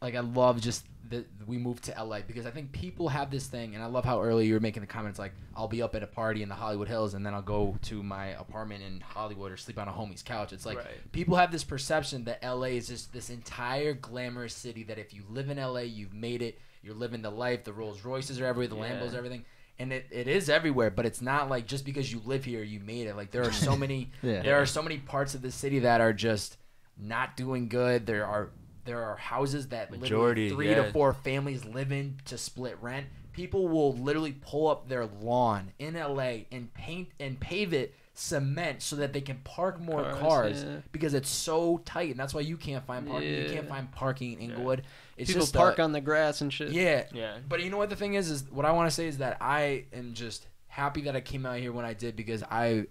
I love just that we moved to LA, because I think people have this thing, and I love how earlier you were making the comments like, I'll be up at a party in the Hollywood Hills and then I'll go to my apartment in Hollywood or sleep on a homie's couch. It's like people have this perception that LA is just this entire glamorous city that if you live in LA, you've made it, you're living the life, the Rolls Royces are everywhere, the Lambos, everything. And it is everywhere, but it's not like just because you live here you made it. Like there are so many there are so many parts of the city that are just not doing good. There are houses that literally 3 to 4 families live in to split rent. People will literally pull up their lawn in LA and paint and pave it cement so that they can park more cars because it's so tight, and that's why you can't find parking. You can't find parking in Inglewood. It's people just park on the grass and shit. Yeah. But you know what the thing is what I want to say is that I am just happy that I came out here when I did, because I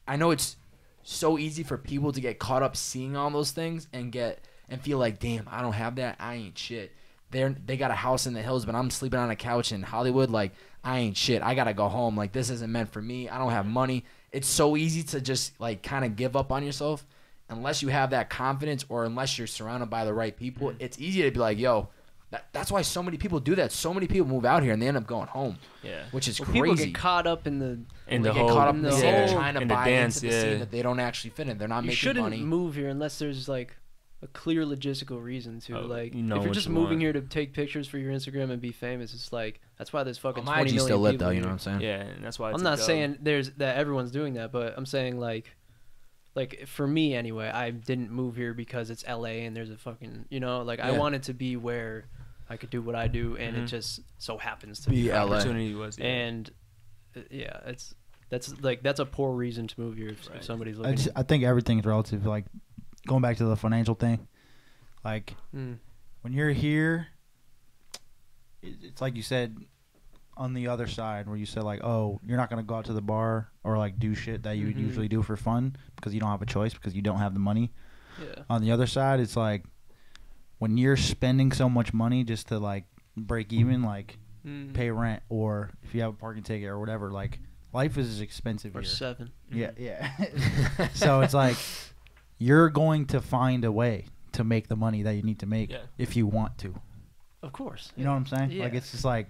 know it's so easy for people to get caught up seeing all those things and feel like, damn, I don't have that, I ain't shit. They got a house in the hills, but I'm sleeping on a couch in Hollywood. Like, I ain't shit. I gotta go home. Like, this isn't meant for me. I don't have money. It's so easy to just like kind of give up on yourself unless you have that confidence, or unless you're surrounded by the right people. It's easy to be like, yo, that's why so many people do that. So many people move out here and they end up going home. Yeah, which is crazy. People get caught up in the trying to buy dance, into the scene that they don't actually fit in. They're not making money. You shouldn't move here unless there's like a clear logistical reason to if you're just moving here to take pictures for your Instagram and be famous, it's like that's why there's fucking 20 IG million still lit people though, you here. know what I'm saying? Yeah, and that's why I'm not saying that everyone's doing that, but I'm saying like for me anyway, I didn't move here because it's LA and there's a fucking I wanted to be where I could do what I do, and it just so happens to be LA. Opportunity was and that's a poor reason to move here if somebody's looking. I think everything's relative. Like, going back to the financial thing, like when you're here, it's like you said on the other side where you said like, oh, you're not gonna go out to the bar or like do shit that you would usually do for fun because you don't have a choice because you don't have the money. Yeah. On the other side, it's like when you're spending so much money just to like break even, like pay rent, or if you have a parking ticket or whatever, like life is expensive or here. 7. Yeah. So it's like you're going to find a way to make the money that you need to make if you want to. Of course. You know what I'm saying? Yeah. Like, it's just like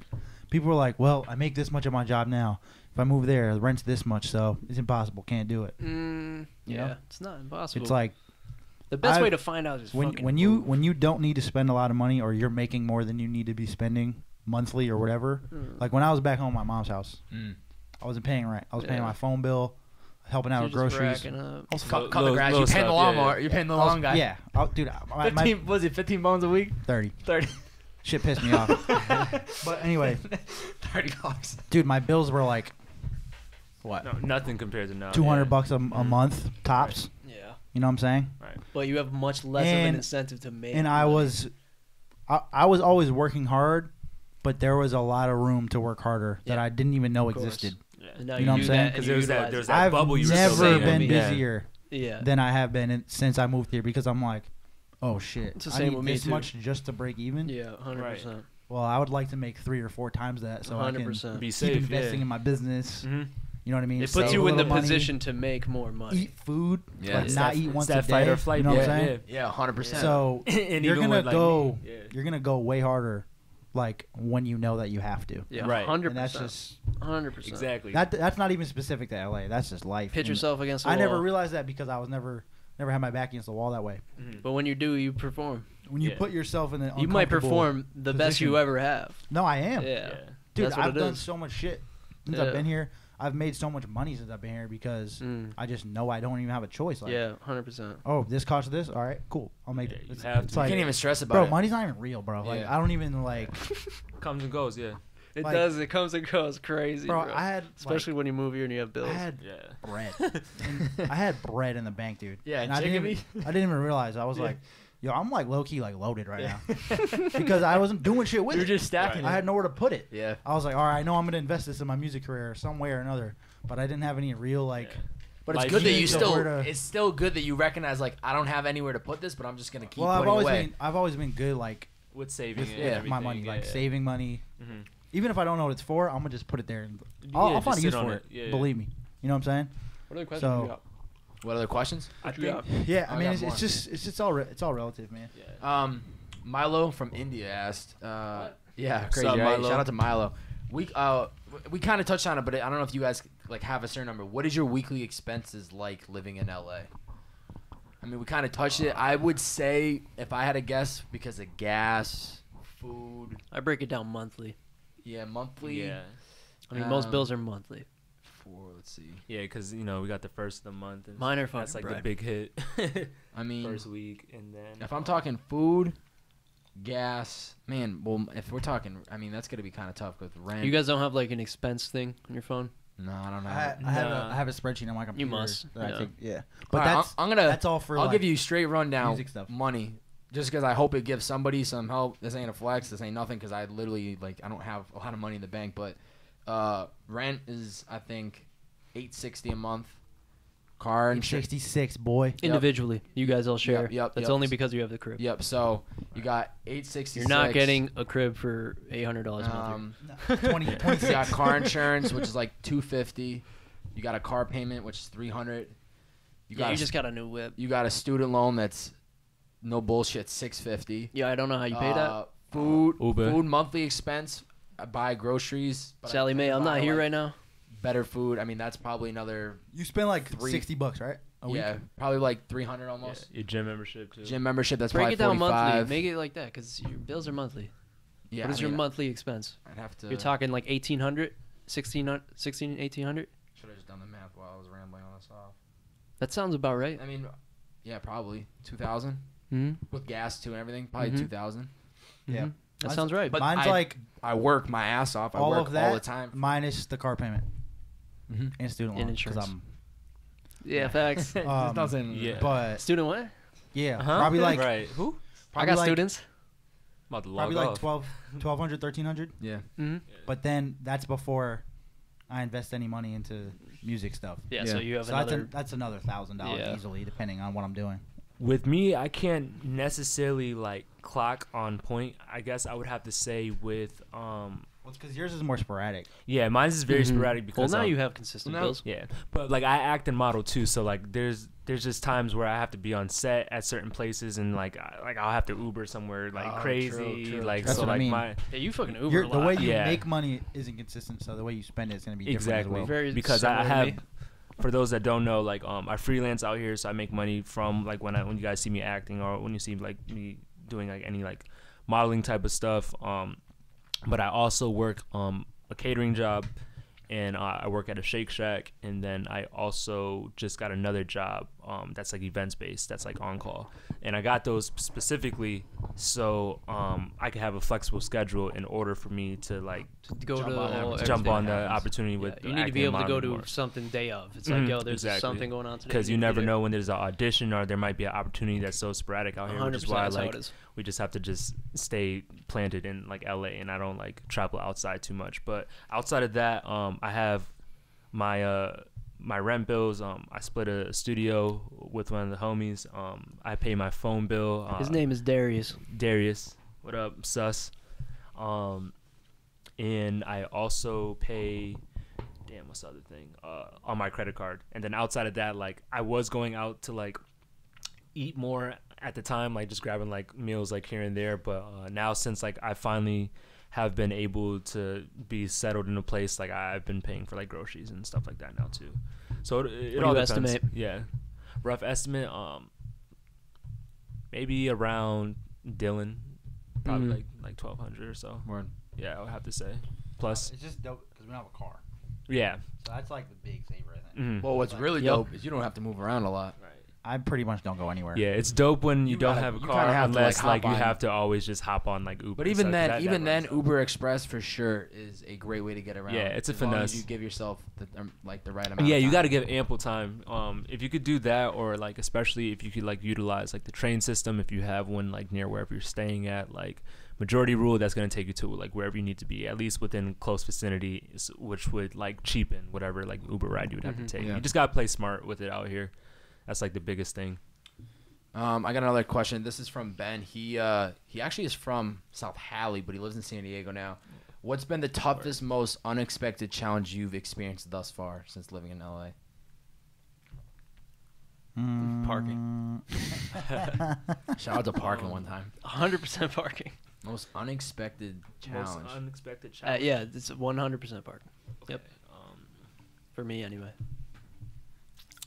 people are like, well, I make this much at my job now. If I move there, the rent's this much, so it's impossible. Can't do it. You know? It's not impossible. It's like the best way to find out is when you don't need to spend a lot of money, or you're making more than you need to be spending monthly or whatever. Like when I was back home at my mom's house, I wasn't paying rent. I was paying my phone bill, helping out with groceries. Cut the grass. You're paying the lawnmower. You're paying the lawn guy. Yeah. Dude, 15, was it 15 bones a week? 30. 30. Shit pissed me off. But anyway, $30. Dude, my bills were like what? No, nothing compared to now. $200 a month tops. Right. Yeah. You know what I'm saying? Right. But you have much less of an incentive to make. And I was always working hard, but there was a lot of room to work harder that I didn't even know existed. Yeah. You know what I'm saying? Because there's that I've bubble you were never still been in. busier than I have been since I moved here, because I'm like, oh shit, it's the I same need with me this too. much just to break even. Yeah, 100%. Well, I would like to make 3 or 4 times that, so 100%. I can Be keep safe, investing in my business. You know what I mean? It puts Save you a in the little money, position to make more money. eat food, Yeah. like not eat once a that day. fight or flight. You know what I'm saying? Yeah, 100%. So And you're even gonna with, like, go. me, You're gonna go way harder, like when you know that you have to. Yeah, Right. 100%. And that's just 100%. Exactly. that's not even specific to LA. That's just life. Pitch And yourself against the I wall. never realized that because I was never had my back against the wall that way. But when you do, you perform. When you put yourself in an You might uncomfortable perform the best you position. ever have. No, I am. Yeah. Dude, That's what I've it done is. so much shit Since Yeah. I've been here, I've made so much money since I've been here because I just know I don't even have a choice. Like, Yeah, 100%. oh, this costs this. All right, cool. I'll make it. you It's, have it's to. like, You can't even stress about bro, it. money's not even real, bro. Like, Yeah. I don't even like, Comes and goes, yeah. It Like- does. It comes and goes crazy, bro. bro. I had Especially like, when you move here and you have bills. I had Yeah. bread. I had bread in the bank, dude. Yeah, and I didn't even realize. I was like, yo, I'm like low key like loaded right now because I wasn't doing shit with You're it. just stacking I it. had nowhere to put it. Yeah. I was like, all right, I know I'm gonna invest this in my music career some way or another, but I didn't have any real like. Yeah. But it's Like, good that you you need still. somewhere to- It's still good that you recognize like I don't have anywhere to put this, but I'm just gonna keep Well, putting away. I've always been good like With saving with it yeah, and my everything, money, like yeah. saving money. Mhm. Even if I don't know what it's for, I'm gonna just put it there. And Yeah, I'll just find a sit use on for it. it. Yeah, yeah. Believe me. You know what I'm saying? What other questions So- you got? What other questions? I What you think. got? Yeah, I I mean, got it's more. just it's all relative, man. Yeah. Milo from India asked. Yeah, What's crazy. up, Right? Milo? Shout out to Milo. We kind of touched on it, but I don't know if you guys like have a certain number. What is your weekly expenses like living in LA? I mean, we kind of touched it. I would say if I had to guess, because of gas, food, I break it down monthly. yeah, monthly. Yeah. I mean, most Um, bills are monthly. Let's see. Yeah, because, you know, we got the first of the month. And Mine are that's fucking like the bread. big hit. I mean, First week, and then. if I'm talking food, gas, man. Well, if we're talking, I mean, that's gonna be kind of tough with rent. You guys don't have like an expense thing on your phone? No, I don't know. I have a spreadsheet on my computer. must, that I yeah. take- yeah. But But that's I'm gonna. that's all for. I'll like, give you straight rundown music stuff. money, just because I hope it gives somebody some help. This ain't a flex. This ain't nothing because I literally I don't have a lot of money in the bank. But rent is I think $860 a month. Car insurance. 66, boy. Individually, you guys all share. Yep, That's yep. only because you have the crib. Yep. So you got $866. You're not getting a crib for $800 a month. 20, You 26. got car insurance, which is like $250. You got a car payment, which is $300. You got a- just got a new whip. You got a student loan that's no bullshit, $650. Yeah, I don't know how you pay that. Food, Uber. food monthly expense. I buy groceries. But Sally Mae, I'm not here right now. Better food. I mean, that's probably another. You spend like Three- $60, right? A week? Yeah, probably like $300 Yeah, almost. your gym membership, too. Gym membership. That's Break probably it down 45. monthly. Make it like that because your bills are monthly. Yeah, What is I your mean, monthly expense? I'd have to. You're talking like 1,800, 1,800? Should have just done the math while I was rambling on this off. That sounds about right. I mean, yeah, probably 2,000 hmm with gas too and everything. Probably Mhm. 2,000. Yeah. That sounds right. But Mine's I- like I work my ass off. I all work of that all the time. minus the car payment Mhm. and student And loan. 'cause insurance. I'm, yeah, facts. um, doesn't. yeah. But Student what? yeah, Uh-huh. probably like Right. Who? I probably got like, students. I'm about to log Probably like off. 1,200, 1,300. Yeah. hmm But then that's before I invest any money into music stuff. Yeah, Yeah. so you have So another. that's another $1,000 Yeah. easily, depending on what I'm doing. With me, I can't necessarily like clock on point. I guess I would have to say with Well, it's because yours is more sporadic. yeah, mine's is very Mhm. sporadic because well, now um, you have consistent Well, now- bills. yeah, but like I act and model too, so like there's just times where I have to be on set at certain places and like I'll have to Uber somewhere like Oh, crazy, true. like That's so what I like mean. my Yeah, you fucking Uber Your, a the lot. way you Yeah. make money isn't consistent, so the way you spend it is going to be different exactly as well. Very because I similar to have me. for those that don't know, like I freelance out here, so I make money from like when you guys see me acting or when you see like me doing like any like modeling type of stuff. But I also work a catering job, and I work at a Shake Shack, and then I also just got another job that's like events based, that's like on call, and I got those specifically so I could have a flexible schedule in order for me to like To go Jump to on all- everything. jump on the happens. opportunity Yeah, with you need to be acting and able to go modeling to more. something day of. It's Mhm, like, yo, there's exactly. something going on today. Because you need to be never there. know when there's an audition or there might be an opportunity that's so sporadic out here, which is 100% why that's how like it is. we just have to just stay planted in like LA, and I don't like travel outside too much. But outside of that, I have my rent bills. I split a studio with one of the homies. I pay my phone bill. His name is Darius. Darius. What up, sus? And I also pay. Damn, what's the other thing? On my credit card. And then outside of that, like I was going out to like eat more at the time, like just grabbing like meals like here and there. But now since like I finally have been able to be settled in a place, like I've been paying for like groceries and stuff like that now too. So it What do all you depends. estimate? Yeah, rough estimate. Maybe around Dylan, probably like 1,200 or so. Word. Yeah, I would have to say. Plus, It's just dope because we don't have a car. Yeah. So that's like the big saver, I think. Mhm. Well, what's really Yep. dope is you don't have to move around a lot. I pretty much don't go anywhere. Yeah, it's dope when you don't gotta- have a you car kinda have to, unless like, hop you on. have to always just hop on like Uber. But and even stuff, 'cause then, that even then, runs out. Uber Express for sure is a great way to get around. Yeah, it's a as long as finesse. you give yourself the right amount. Yeah, of you time. got to give ample time. If you could do that, or like especially if you could like utilize like the train system, if you have one like near wherever you're staying at, like majority rule, that's gonna take you to like wherever you need to be, at least within close vicinity, which would like cheapen whatever like Uber ride you would have to take. Yeah. You just gotta play smart with it out here. That's like the biggest thing. I got another question. This is from Ben. He actually is from South Halley, but he lives in San Diego now. What's been the toughest, most unexpected challenge you've experienced thus far since living in LA? Parking. Shout out to parking one time. 100% parking. Most unexpected challenge. Most unexpected challenge. Yeah, it's 100% parking. Yep. For me, anyway.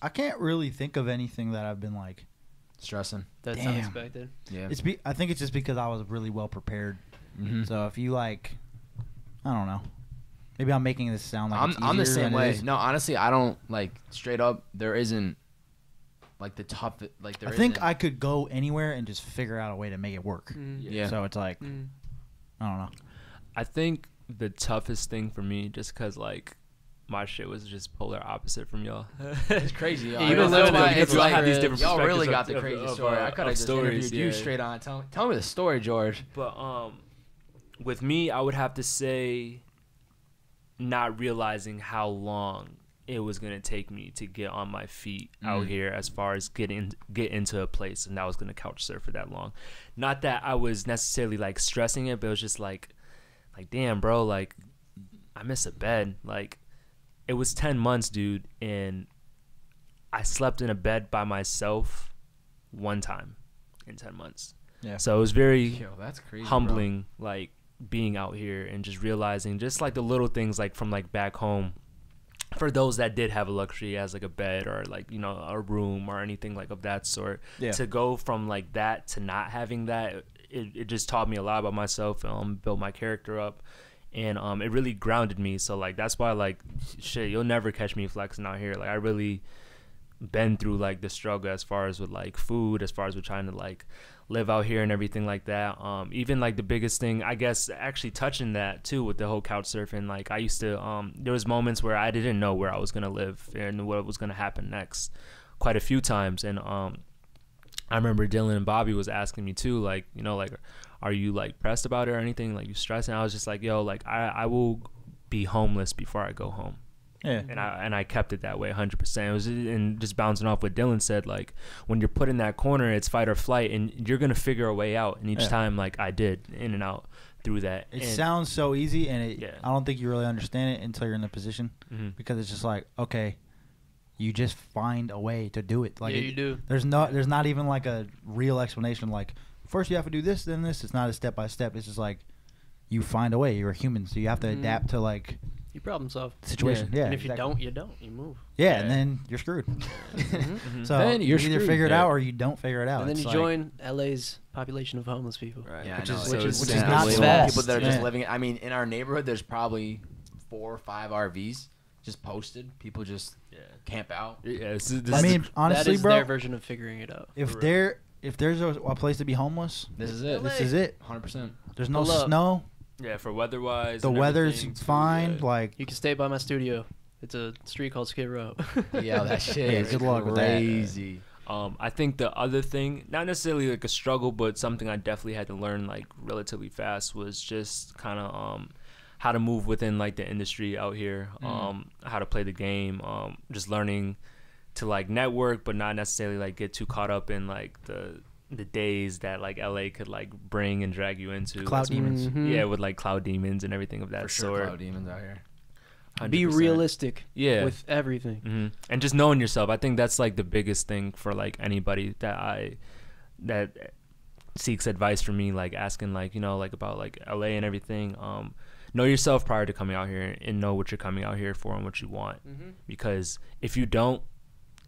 I can't really think of anything that I've been like. Stressing. That's Damn. unexpected. Yeah. I think it's just because I was really well prepared. Mhm. So if you like, I don't know. Maybe I'm making this sound like I'm the easier same than it way. is. No, honestly, I don't like straight up. There isn't like the tough. Like there. I think isn't- I could go anywhere and just figure out a way to make it work. Yeah. So it's like, I don't know. I think the toughest thing for me, just because like my shit was just polar opposite from y'all. It's crazy. Yo. Yeah, I you've know been that's living why it it's because y'all like have these different y'all really perspectives got the of- crazy of, story. I of could have just stories, interviewed you yeah. straight on. Tell me the story, George. But with me, I would have to say, not realizing how long it was gonna take me to get on my feet out here, as far as get into a place, and I was gonna couch surf for that long. Not that I was necessarily like stressing it, but it was just like damn, bro, like I miss a bed. Like it was 10 months, dude, and I slept in a bed by myself one time in 10 months. Yeah. So it was very Yo, that's crazy. humbling, like being out here and just realizing just like the little things like from like back home, for those that did have a luxury as like a bed or like, you know, a room or anything like of that sort. Yeah. To go from like that to not having that, it just taught me a lot about myself, built my character up, and it really grounded me. So like that's why like shit, you'll never catch me flexing out here. Like I really been through like the struggle as far as with like food, as far as with trying to like live out here and everything like that. Even like the biggest thing, I guess, actually touching that too with the whole couch surfing. Like I used to, there was moments where I didn't know where I was gonna live and what was gonna happen next, quite a few times. And I remember Dylan and Bobby was asking me too, like, you know, like, are you like pressed about it or anything? Like you stressed? And I was just like, yo, like I will be homeless before I go home. Yeah. And I kept it that way 100%. It was, and just bouncing off what Dylan said, like when you're put in that corner, it's fight or flight, and you're gonna figure a way out. And each time, like I did, in and out through that. It And- sounds so easy, and Yeah. I don't think you really understand it until you're in the position, because it's just like, okay, you just find a way to do it. Like Yeah, you do. There's not even like a real explanation. Like first you have to do this, then this. It's not a step by step. It's just like you find a way. You're a human, so you have to adapt to like You problem solve. the situation. Yeah. And if exactly. you don't, you don't. You move. Yeah, and then you're screwed. So Then you you're either screwed. figure it Yeah. out or you don't figure it out. And then It's you like- join LA's population of homeless people. Right. Yeah, Which I know. is- So which is- it's which is not unbelievable. small. People that are just Yeah. living. I mean, in our neighborhood, there's probably 4 or 5 RVs just posted. People just camp out. Yeah, this I mean, that honestly, is bro, their version of figuring it out. if there's a place to be homeless, This is it. this is it. 100%. There's no Pull up. snow. yeah, for weather-wise. The and weather's everything, too, fine. yeah. Like You can stay by my studio. It's a street called Skid Row. Yeah, that shit Yeah, is good luck with that. crazy. I think the other thing, not necessarily like a struggle, but something I definitely had to learn like relatively fast, was just kind of how to move within like the industry out here, how to play the game, just learning to like network, but not necessarily like get too caught up in like the days that like LA could like bring and drag you into. Cloud That's- demons. Yeah, with like cloud demons and everything of that For sure, sort. Cloud Demons out here. Be 100%. realistic. Yeah. With everything. And just knowing yourself, I think that's like the biggest thing for like anybody that seeks advice from me, like asking like, you know, like about like LA and everything. Know yourself prior to coming out here and know what you're coming out here for and what you want. Because if you don't,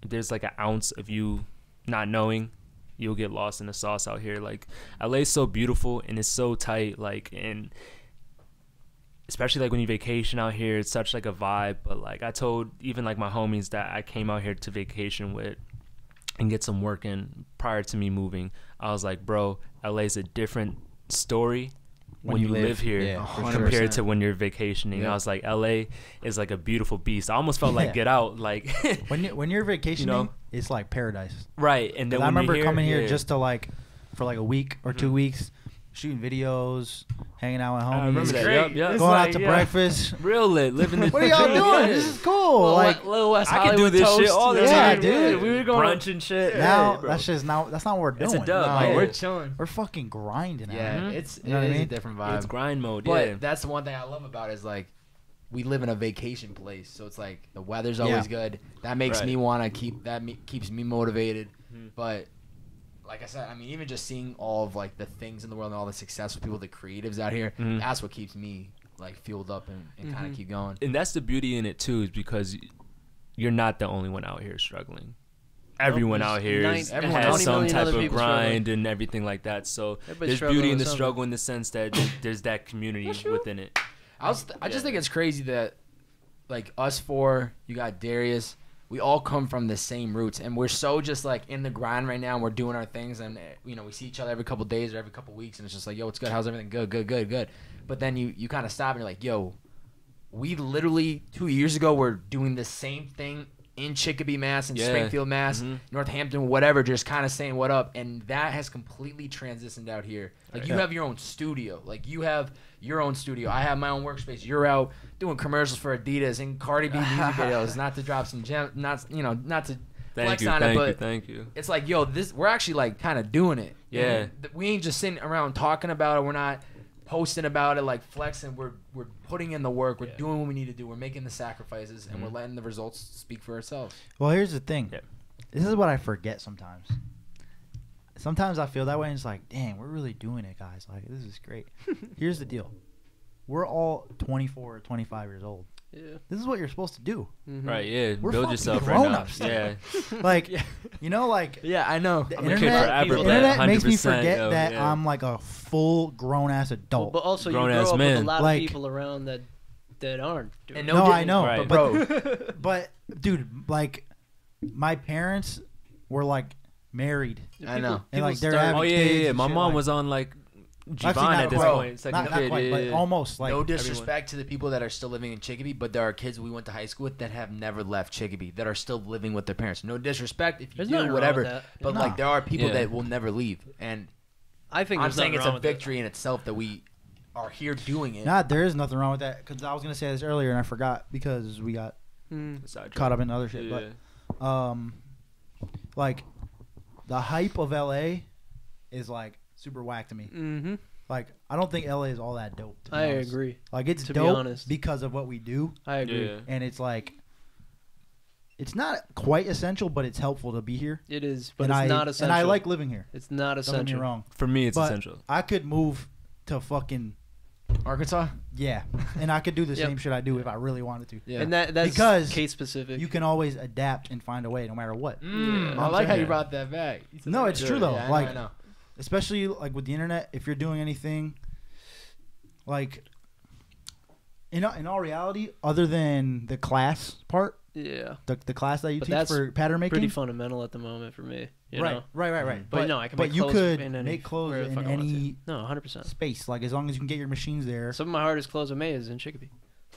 if there's like an ounce of you not knowing, you'll get lost in the sauce out here. Like LA's so beautiful and it's so tight, like, and especially like when you vacation out here, it's such like a vibe. But like I told even like my homies that I came out here to vacation with and get some work in prior to me moving. I was like, bro, LA's a different story when you live here compared to when you're vacationing. Yeah. I was like, LA is like a beautiful beast. I almost felt like Get Out, like when you're vacationing, You know? it's like paradise. right. And then I when remember you're coming here yeah. just to like for like a week or 2 weeks, shooting videos, hanging out with homies. I remember that. great. Yep. Going out to breakfast. Real lit, living the What are y'all dream. doing? Yeah. This is cool. Like Little West I could do Hollywood this shit toast. all the Yeah, time. dude. We were going brunch and shit. now, Yeah, bro. that's just not. That's not what we're doing. It's a dub. No, Like, we're yeah. chilling. We're fucking grinding. Yeah, out. it's You know what I it is a mean? different vibe. It's grind mode. But Yeah. that's the one thing I love about it is like we live in a vacation place, so it's like the weather's always good. That makes Right. me want to keeps me motivated. Mhm. But like I said, I mean, even just seeing all of like the things in the world and all the successful people, the creatives out here, Mhm. that's what keeps me like fueled up and kind of keep going. And that's the beauty in it too, is because you're not the only one out here struggling. Everyone there's out here everyone has else. some 20 million type other of people grind and everything like that. So Everybody's there's beauty in the struggling with struggle in the sense that there's that community within it. I just think it's crazy that like us four, you got Darius, we all come from the same roots, and we're so just like in the grind right now. And we're doing our things, and you know we see each other every couple days or every couple weeks, and it's just like, yo, what's good? How's everything? Good. But then you kind of stop and you're like, yo, we literally 2 years ago were doing the same thing in Chicopee, Mass, and Yeah. Springfield, Mass, Mhm. Northampton, whatever, just kind of saying what up, and that has completely transitioned out here. Like you have your own studio, like you have your own studio. I have my own workspace. You're out doing commercials for Adidas and Cardi B music videos. Not to drop some not to flex on it, but Thank you. it's like, yo, we're actually like kind of doing it. Yeah. And we ain't just sitting around talking about it. We're not posting about it like flexing. We're putting in the work. We're doing what we need to do. We're making the sacrifices, and we're letting the results speak for ourselves. Well, here's the thing. Yeah. This is what I forget sometimes. Sometimes I feel that way, and it's like, dang, we're really doing it, guys. Like, this is great. Here's the deal. We're all 24 or 25 years old. Yeah. This is what you're supposed to do. Mhm. Right, yeah. We're Build fucking yourself right now. grown-ups. Yeah. Like, you know, like, Yeah, I know. the I'm a kid internet, forever, the but internet makes me 100%, forget yo, that yeah. I'm like a full grown-ass Well, adult. but also you Grown grow ass up with men. a lot Like- of people around that aren't doing And it. No, I know, Right. bro. But, dude, like, my parents were, like, married. I know. And, like, they're start- having Oh yeah, kids yeah. and My shit, mom like- was on like Actually, Javon not at this quite. point. Second Not kid, quite, but yeah. almost. Like, No disrespect to the people that are still living in Chicopee, but there are kids we went to high school with that have never left Chicopee that are still living with their parents. No disrespect if you There's do, nothing wrong whatever. with that. But No. like there are people Yeah. that will never leave, and I think I'm there's saying nothing it's wrong a with that. victory in itself that we are here doing it. Nah, there is nothing wrong with that. Because I was gonna say this earlier and I forgot because we got caught up in other shit. Yeah. But like the hype of LA is like super whack to me. Mm-hmm. Like I don't think LA is all that dope. To be I honest. agree. Like it's To be dope honest. because of what we do, I agree. Yeah. and it's like it's not quite essential, but it's helpful to be here. It is, but and it's I, not essential. And I like living here. It's not Don't get me essential. wrong. For me, it's But essential. I could move to fucking Arkansas. yeah, and I could do the Yep. same shit I do if I really wanted to. Yeah. And that's Because case specific. You can always adapt and find a way, no matter what. I like how you brought that back. No, it's true, though. Yeah, Like- I know. Especially like with the internet, if you're doing anything, like in all reality, other than the class part, yeah, the class that you But teach that's for pattern making, pretty fundamental at the moment for me. You right, know? right. But no, I can but make you clothes could in any, make clothes wherever the in fuck I want any to. No, 100%. space, like as long as you can get your machines there. Some of my hardest clothes I made is in Chicopee.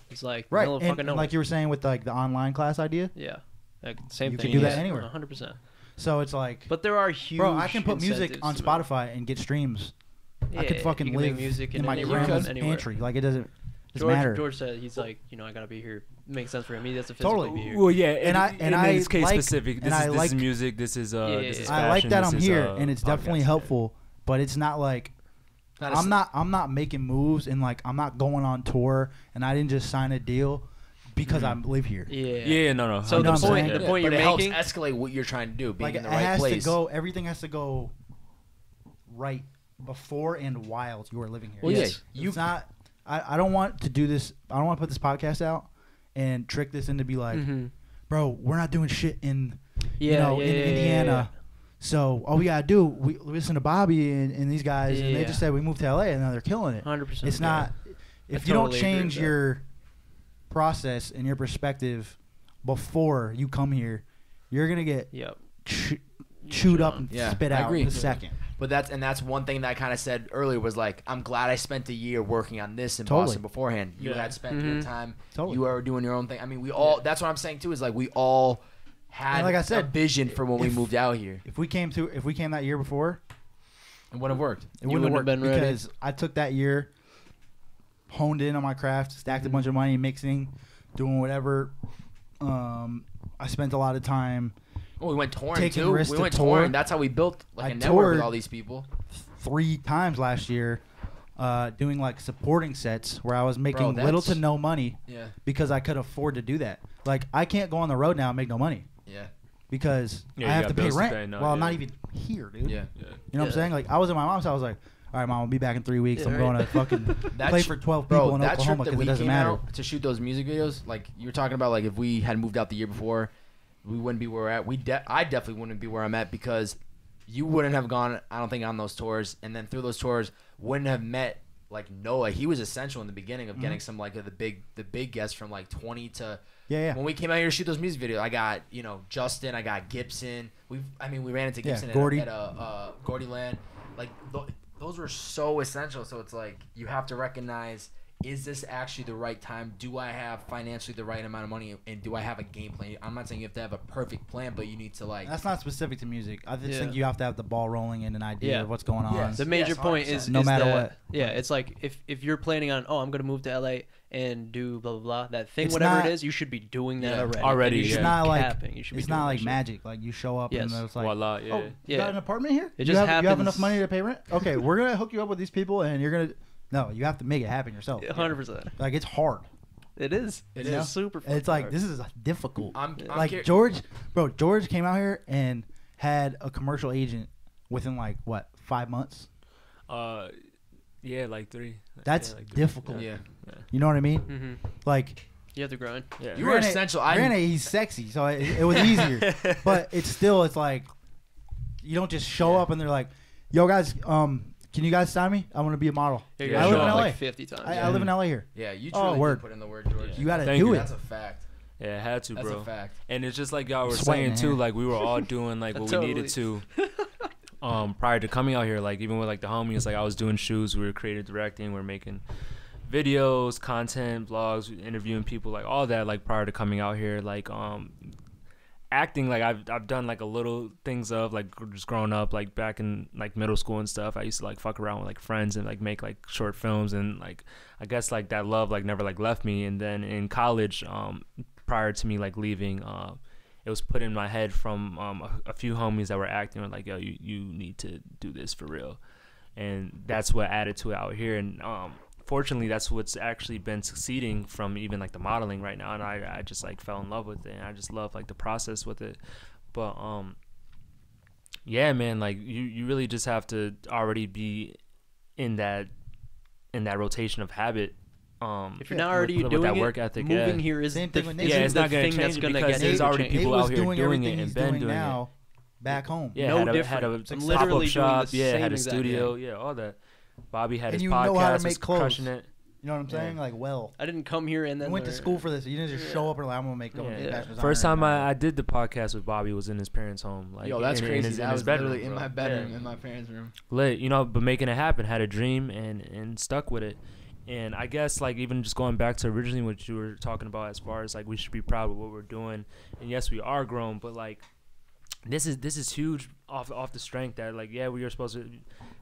It's like Right, middle of fucking and nowhere. like you were saying with like the online class idea, yeah, like, same You thing. can do that Yeah, anywhere. 100%. so it's like, But there are huge. bro, I can put music incentives on to it. Spotify and get streams. I could Yeah, fucking you can make live music in my anywhere, grandma's anywhere. pantry. Like it doesn't matter. George said he's like, I gotta be here. Makes sense for him. He has to physically Totally. be here. Well, yeah, And I it's case like- specific. and This I is like- music. This is this is I like fashion, that this I'm is, here, and it's podcast. definitely helpful. But it's not like I'm not making moves, and like I'm not going on tour, and I didn't just sign a deal because I live here. Yeah. Yeah, no. So You know the what I'm point, saying? the point but you're it making. helps escalate what you're trying to do, being Like in the it right has place. to go. Everything has to go right before and while you are living here. Well, Yes. yeah, It's not. I don't want to do this. I don't want to put this podcast out and trick this into be like, Mhm. bro, we're not doing shit in Yeah, in Indiana. So all we gotta do, we listen to Bobby and these guys, and they Yeah. just said we moved to LA and now they're killing it. 100%. It's not. if you don't totally agree change with that. your process and your perspective before you come here, you're gonna get Yep. chewed up and Yeah, spit I out agree. in a second. But that's one thing that I kind of said earlier was like, I'm glad I spent a year working on this in Totally. Boston beforehand. You Yeah. had spent your time. Totally. You were doing your own thing. I mean, we all. That's what I'm saying too. Is like we all had And like I said, a vision for when we if- moved out here. If we came that year before, It wouldn't have worked. it You wouldn't have been worked ready. because I took that year, honed in on my craft, stacked a bunch of money, mixing, doing whatever. I spent a lot of time. Well, we went touring Taking too. risks We to went tour. touring. That's how we built like I a network with toured. all these people. 3 times last year, doing like supporting sets where I was making Bro, little that's- to no money Yeah. because I could afford to do that. Like I can't go on the road now and make no money Yeah. because Yeah, I you have got to pay bills to rent. pay now, well, I'm yeah. not even here, dude. Yeah. Yeah. You know what I'm saying? Like I was at my mom's house. I was like, all right, mom, I'll be back in 3 weeks. Yeah, I'm going to right. fucking That play tr- for 12 people in that Oklahoma trip that because we it doesn't came matter. out to shoot those music videos, like you were talking about, like if we had moved out the year before, we wouldn't be where we're at. I definitely wouldn't be where I'm at because you wouldn't have gone, I don't think, on those tours, and then through those tours wouldn't have met like Noah. He was essential in the beginning of getting some like the big guests from like 20 to Yeah. when we came out here to shoot those music videos. I got Justin, I got Gibson. We ran into Yeah, Gibson Gordy. at Gordy Land. Like those were so essential. So it's like you have to recognize, is this actually the right time? Do I have financially the right amount of money, and do I have a game plan? I'm not saying you have to have a perfect plan, but you need to like. That's not specific to music. I just Yeah. think you have to have the ball rolling and an idea Yeah. of what's going on. Yes. The major Yes, point 100%. is No is matter that- what. Yeah, it's like if you're planning on, I'm gonna move to LA and do blah blah blah, that thing, It's whatever not- it is, you should be doing that Yeah. already. Already, And you yeah. should It's not be like capping. You should be it's doing not that like shit. magic. Like you show up Yes. and it's like, Voila, yeah. oh, you Yeah. got an apartment here? It you just have enough happens. money to pay rent? Okay, we're gonna hook you up with these people, and you're gonna. No, you have to make it happen yourself. 100%. Like it's hard. It is. It It's is. super. And it's like hard. this is difficult. I'm Like George came out here and had a commercial agent within like what 5 months. Yeah, like 3. That's Yeah, like 3. difficult. Yeah. You know what I mean? Mm-hmm. Like You have to grind. Yeah. You were essential. Granted, he's sexy, so it was easier. But it's like you don't just show up and they're like, "Yo, guys, can you guys sign me? I want to be a model." You Yeah, gotta I show live in up LA. like 50 times. I live in LA here. Yeah, you Oh, truly word. did put in the word, George. You got to Thank do you. it. That's a fact. Yeah, had to, That's bro. a fact. And it's just like y'all were Sweating, saying too, man. like we were all doing like what Totally. we needed to prior to coming out here. Like even with like the homies, like I was doing shoots, we were creative directing, we are making videos, content, vlogs, interviewing people, like all that, like prior to coming out here. Like acting, like I've done like a little things of like just growing up, like back in like middle school and stuff. I used to like fuck around with like friends and like make like short films, and like I guess like that love like never like left me. And then in college, prior to me like leaving, it was put in my head from a few homies that were acting, were like, yo, you need to do this for real. And that's what added to it out here. And fortunately, that's what's actually been succeeding from even like the modeling right now. And I just like fell in love with it, and I just love like the process with it. But yeah, man, like you really just have to already be in that rotation of habit. If you're not already with doing that it, work ethic, moving yeah. here is Same the, thing with isn't Nate. Yeah, it's the not gonna thing change that's it gonna because get there's you already change. people Nate out was here doing doing everything it and he's been doing doing now it. back home. Yeah, No had a different. I'm pop-up literally doing shop. the Yeah, had same a exact studio. thing. Yeah, all that. Bobby had And his you podcast. know how to was make clothes. crushing it. You know what I'm saying? Like, well, I didn't come here and I then went to learn. school for this. You didn't just show up and like, I'm gonna make Yeah. fashion designer First time and, I did the podcast with Bobby was in his parents' home. Like, Yo, that's in crazy. his That was bedroom, literally in bro. my bedroom, Yeah. in my parents' room. Lit, you know, but making it happen, had a dream and stuck with it. And I guess like even just going back to originally what you were talking about as far as like we should be proud of what we're doing. And yes, we are grown, but like this is huge off the strength that like, yeah, we are supposed to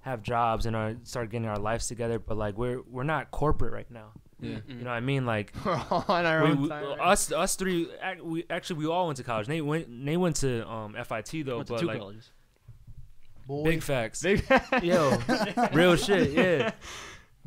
have jobs and start getting our lives together, but like we're not corporate right now. Yeah. You know what I mean? Like We're all on our own time. us three, we all went to college. Nate went to FIT though, Went to but 2 like colleges. boy, big facts. Big- Yo, real shit, yeah.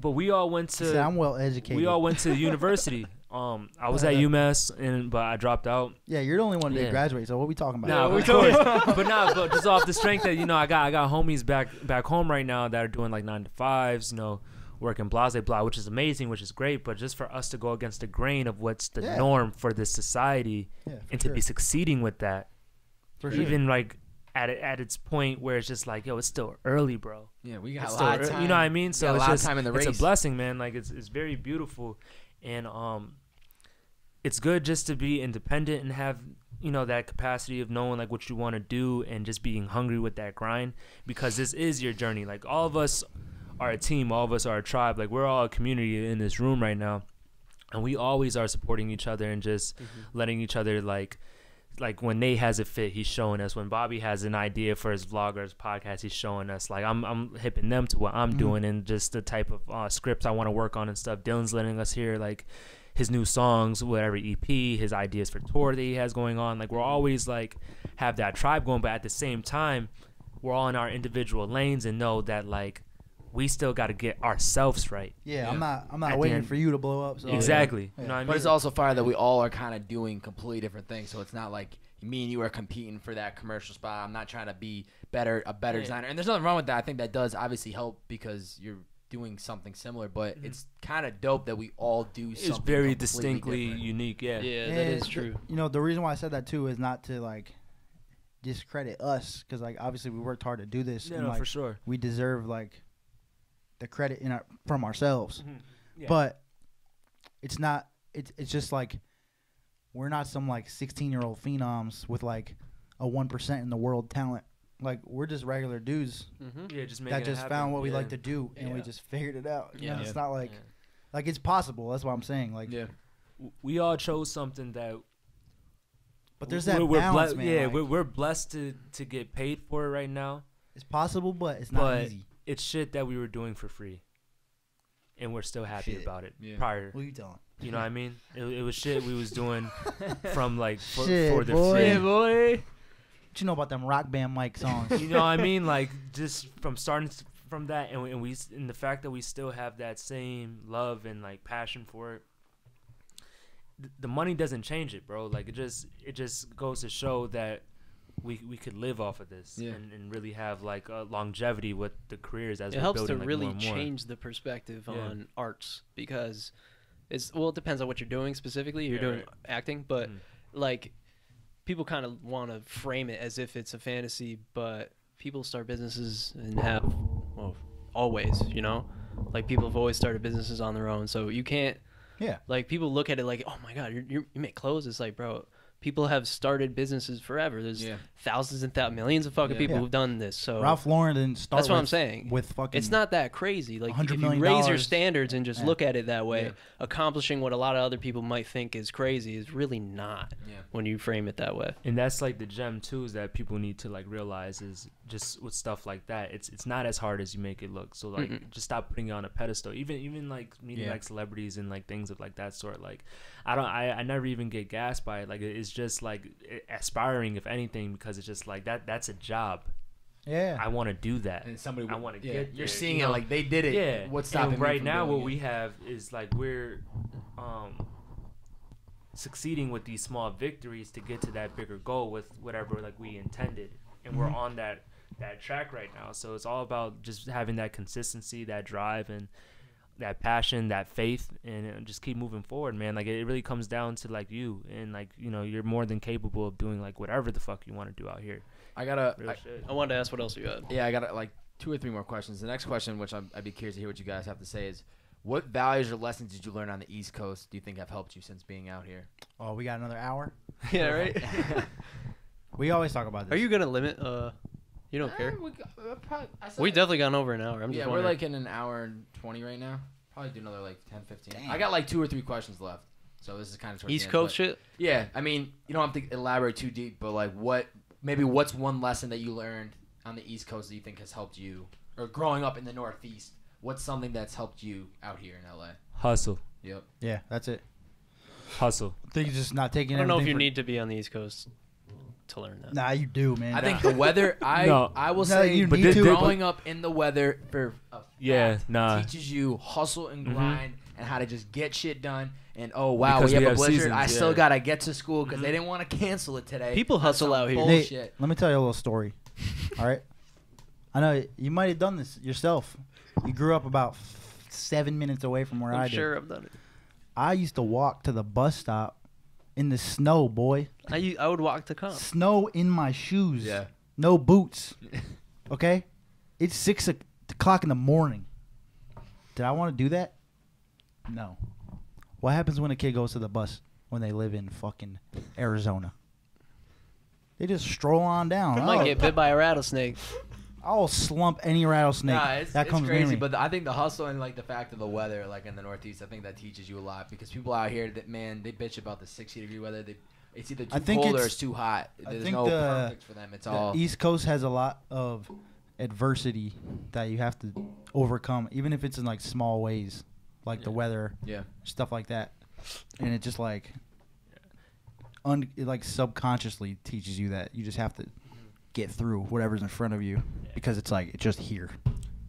But we all went he said, to I'm well educated. we all went to university. I was at UMass, but I dropped out. Yeah, you're the only one that Yeah. did graduate. So what we talking about? Nah, we of course. but just off the strength that, you know, I got homies back home right now that are doing like 9 to 5s, you know, working blah, which is amazing, which is great. But just for us to go against the grain of what's the Yeah. norm for this society, Yeah, for and to sure. be succeeding with that, For sure. even like at its point where it's just like, yo, it's still early, bro. Yeah, we got It's a still lot of time. you know what I mean? So got a it's lot just of time in the it's race. a blessing, man. Like it's very beautiful, and it's good just to be independent and have that capacity of knowing like what you want to do and just being hungry with that grind, because this is your journey. Like all of us are a team, all of us are a tribe. Like we're all a community in this room right now, and we always are supporting each other and just letting each other like when Nate has a fit, he's showing us. When Bobby has an idea for his vlog or his podcast, he's showing us. Like I'm hipping them to what I'm doing and just the type of scripts I want to work on and stuff. Dylan's letting us hear like his new songs, whatever EP, his ideas for tour that he has going on. Like we're always like have that tribe going, but at the same time, we're all in our individual lanes and know that like we still got to get ourselves right. Yeah, I'm not At waiting the end. for you to blow up. So Exactly. Yeah. You know what I mean? But it's also fire that we all are kind of doing completely different things. So it's not like me and you are competing for that commercial spot. I'm not trying to be a better designer. And there's nothing wrong with that. I think that does obviously help because you're doing something similar. But it's kind of dope that we all do something it's very completely distinctly different. unique. Yeah. Yeah, And that is true. the reason why I said that too is not to like discredit us, because like obviously we worked hard to do this. Yeah, and, no, like, for sure. we deserve like the credit from ourselves. Yeah. But it's not. It's just like we're not some like 16-year-old phenoms with like a 1% in the world talent. Like we're just regular dudes Yeah, just making that it just happen. found what we Yeah. like to do, and we Yeah. just figured it out. You know, Yeah. it's not like Yeah. like it's possible. That's what I'm saying. Like, Yeah. We all chose something that. but there's that we're balance, ble- man. Yeah, like, we're blessed to get paid for it right now, it's possible, but it's not but easy. it's shit that we were doing for free, and we're still happy Shit. about it. Yeah. Prior, What are you telling? you know what I mean? It was shit we was doing from like for Shit, the boy. free. Yeah, boy. What you know about them rock band Mike songs? You know what I mean? Like just from starting from that, and the fact that we still have that same love and like passion for it. The money doesn't change it, bro. Like it just goes to show that we could live off of this and really have like a longevity with the careers as It we're helps building to like, really more and more. change the perspective Yeah. on arts, because it depends on what you're doing specifically. You're Yeah, doing right. acting, but Mhm. like people kind of want to frame it as if it's a fantasy, but people start businesses and have always, like people have always started businesses on their own, so you can't. Yeah. Like people look at it like, oh my god, you make clothes. It's like, bro, people have started businesses forever. There's thousands and millions of fucking people Yeah. who've done this. So Ralph Lauren didn't start. that's what with, I'm saying. With fucking, It's not that crazy. Like $100 if you million raise your standards and just Yeah. look at it that way, accomplishing what a lot of other people might think is crazy is really not when you frame it that way. And that's like the gem too, is that people need to like realize is just with stuff like that, it's not as hard as you make it look. So like just stop putting it on a pedestal. Even like meeting like celebrities and like things of like that sort. Like I never even get gassed by it. Like it's just like aspiring, if anything, because it's just like that's a job. Yeah. I want to do that. And somebody I want to get You're there, seeing you it know? like they did it. Yeah. What's stopping and me right from now doing what it? we have is like we're succeeding with these small victories to get to that bigger goal with whatever like we intended, and we're on that track right now. So it's all about just having that consistency, that drive, and that passion, that faith, and just keep moving forward, man. Like it really comes down to like you, and like you're more than capable of doing like whatever the fuck you want to do out here. Real shit. I wanted to ask what else you had. I got like 2 or 3 more questions. The next question, which I'd be curious to hear what you guys have to say, is what values or lessons did you learn on the East Coast do you think have helped you since being out here? Oh, we got another hour. Yeah, right. We always talk about this. Are you gonna limit? You don't care. We definitely gone over an hour. I'm just we're wondering. like in an hour and 20 right now. Probably do another like 10, 15. I got like 2 or 3 questions left. So this is kind of East Coast shit. Yeah, I mean, you don't have to elaborate too deep, but like what's one lesson that you learned on the East Coast that you think has helped you, or growing up in the Northeast, what's something that's helped you out here in LA? Hustle. Yep. Yeah, that's it. Hustle. I think you're just not taking. I don't know if everything you for- need to be on the East Coast to learn that. Nah, you do, man. I think the weather. I will No, say, you but need to. growing up in the weather for a fact teaches you hustle and grind and how to just get shit done. And oh wow, Because we we have a have blizzard. seasons, I still yeah. gotta get to school because they didn't want to cancel it today. People That's hustle some out here. Nate, Bullshit. let me tell you a little story. All right. I know you might have done this yourself. You grew up about 7 minutes away from where I I'm did. sure I've done it. I used to walk to the bus stop in the snow, boy. I would walk to comp. Snow in my shoes. Yeah. no boots. Okay? It's 6 o'clock in the morning. Did I want to do that? No. What happens when a kid goes to the bus when they live in fucking Arizona? They just stroll on down. I might get bit by a rattlesnake. I'll slump any rattlesnake Nah, that comes near crazy, me. but I think the hustle and like the fact of the weather, like in the Northeast, I think that teaches you a lot because people out here that they bitch about the 60-degree weather. It's either too cold or it's too hot. There's no perfect for them. It's all East Coast has a lot of adversity that you have to overcome, even if it's in like small ways, like the weather, stuff like that, and it just like it like subconsciously teaches you that you just have to get through whatever's in front of you because it's like it's just here.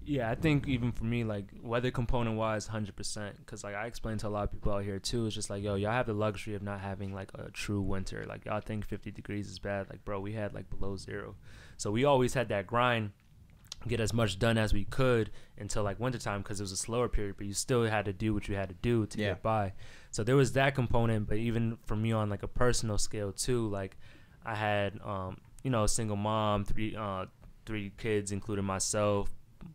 Yeah, I think even for me, like weather component wise, 100%. Because like I explained to a lot of people out here too, it's just like, yo, y'all have the luxury of not having like a true winter. Like y'all think 50 degrees is bad. Like bro, we had like below 0, so we always had that grind, get as much done as we could until like wintertime because it was a slower period. But you still had to do what you had to do to get by. So there was that component. But even for me on like a personal scale too, like I had you know, a single mom, three kids, including myself.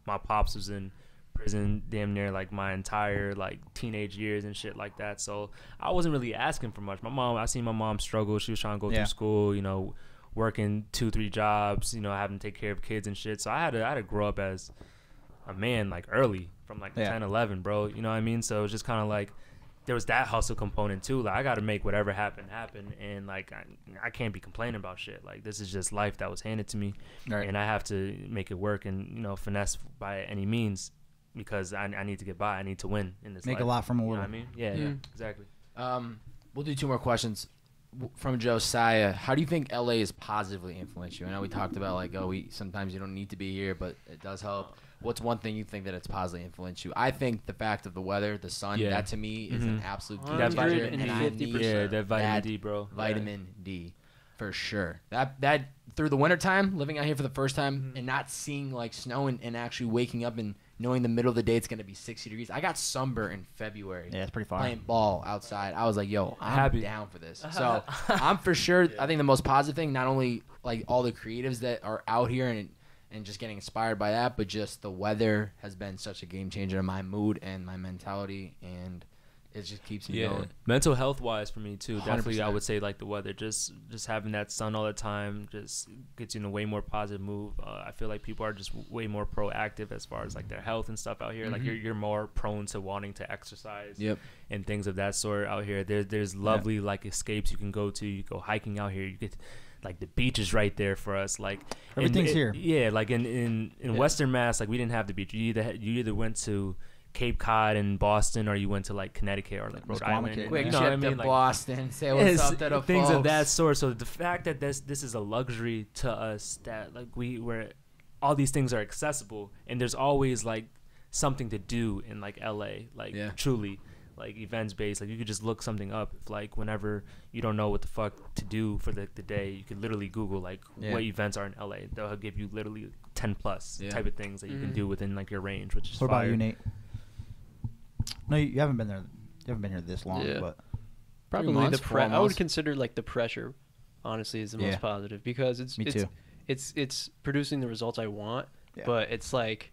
My pops was in prison damn near like my entire like teenage years and shit like that. So I wasn't really asking for much. I seen my mom struggle. She was trying to go through school, you know, working 2-3 jobs, you know, having to take care of kids and shit. So I had to grow up as a man like early from like 10, 11, bro. You know what I mean? So it was just kind of like there was that hustle component too. Like I got to make whatever happen, and like I can't be complaining about shit. Like this is just life that was handed to me, and I have to make it work and, you know, finesse by any means because I need to get by. I need to win in this. Make life. a lot from a You know little. what I mean? Yeah, exactly. We'll do 2 more questions from Josiah. How do you think LA has positively influenced you? I know we talked about like, sometimes you don't need to be here, but it does help. What's one thing you think that it's positively influenced you? I think the fact of the weather, the sun, that to me is an absolute game changer. And I need that vitamin D, bro. Vitamin D, for sure. That through the wintertime, living out here for the first time and not seeing like snow and actually waking up and knowing the middle of the day it's going to be 60 degrees. I got sunburn in February. Yeah, it's pretty far. Playing ball outside. I was like, yo, I'm down for this. So I'm for sure, I think the most positive thing, not only like all the creatives that are out here and just getting inspired by that, but just the weather has been such a game changer in my mood and my mentality, and it just keeps me going. Mental health wise for me too, definitely 100%. I would say like the weather, just having that sun all the time just gets you in a way more positive mood. I feel like people are just way more proactive as far as like their health and stuff out here. Like you're more prone to wanting to exercise and things of that sort out here. There's lovely like escapes you can go to. You go hiking out here, you get like the beach is right there for us. Like everything's here. Yeah, like in Western Mass, like we didn't have the beach. You either went to Cape Cod in Boston, or you went to like Connecticut or like Rhode Island. Quick you know trip what I mean? to Like, Boston. Say what's up to the things folks. of that sort. So the fact that this is a luxury to us, that like where all these things are accessible, and there's always like something to do in like LA, like truly like events based. Like you could just look something up if like whenever you don't know what the fuck to do for the day, you could literally Google like what events are in LA. They'll give you literally 10 plus type of things that you can do within like your range, which is What fire. about you, Nate? No, you haven't been there. You haven't been here this long, but probably months, the 4 I would months. consider like the pressure, honestly, is the most positive because it's producing the results I want, but it's like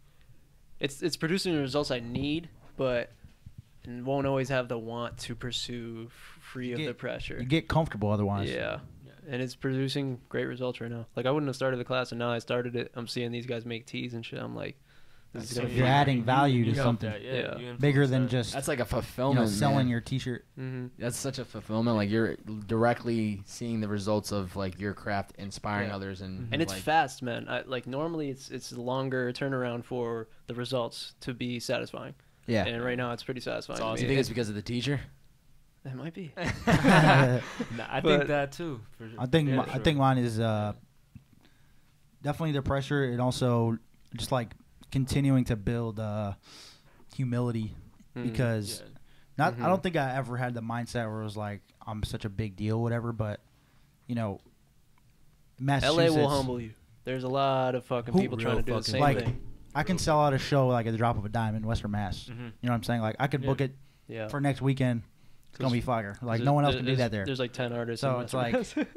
it's producing the results I need, but and won't always have the want to pursue free of the pressure. you get comfortable otherwise. Yeah. And it's producing great results right now. Like I wouldn't have started the class, and now I started it. I'm seeing these guys make teas and shit. I'm like, this is gonna be You're adding value to something you bigger influence than that. just That's like a fulfillment. selling man. your T-shirt. That's such a fulfillment. Like you're directly seeing the results of like your craft inspiring others, and it's like, fast, man. Like normally it's a longer turnaround for the results to be satisfying. Yeah. And right now it's pretty satisfying. Do you think it's because of the teacher? It might be. Nah, I think that too. For sure. I think Yeah, I sure. think mine is definitely the pressure, and also just like continuing to build humility because I don't think I ever had the mindset where it was like I'm such a big deal, whatever. But you know, Massachusetts, LA will humble you. There's a lot of fucking people trying to do the same like, thing. I can sell out a show like at the drop of a dime in Western Mass. You know what I'm saying? Like I could book it for next weekend. It's gonna be fire. Like no one else can do that there. There's like 10 artists. So in it's Western like,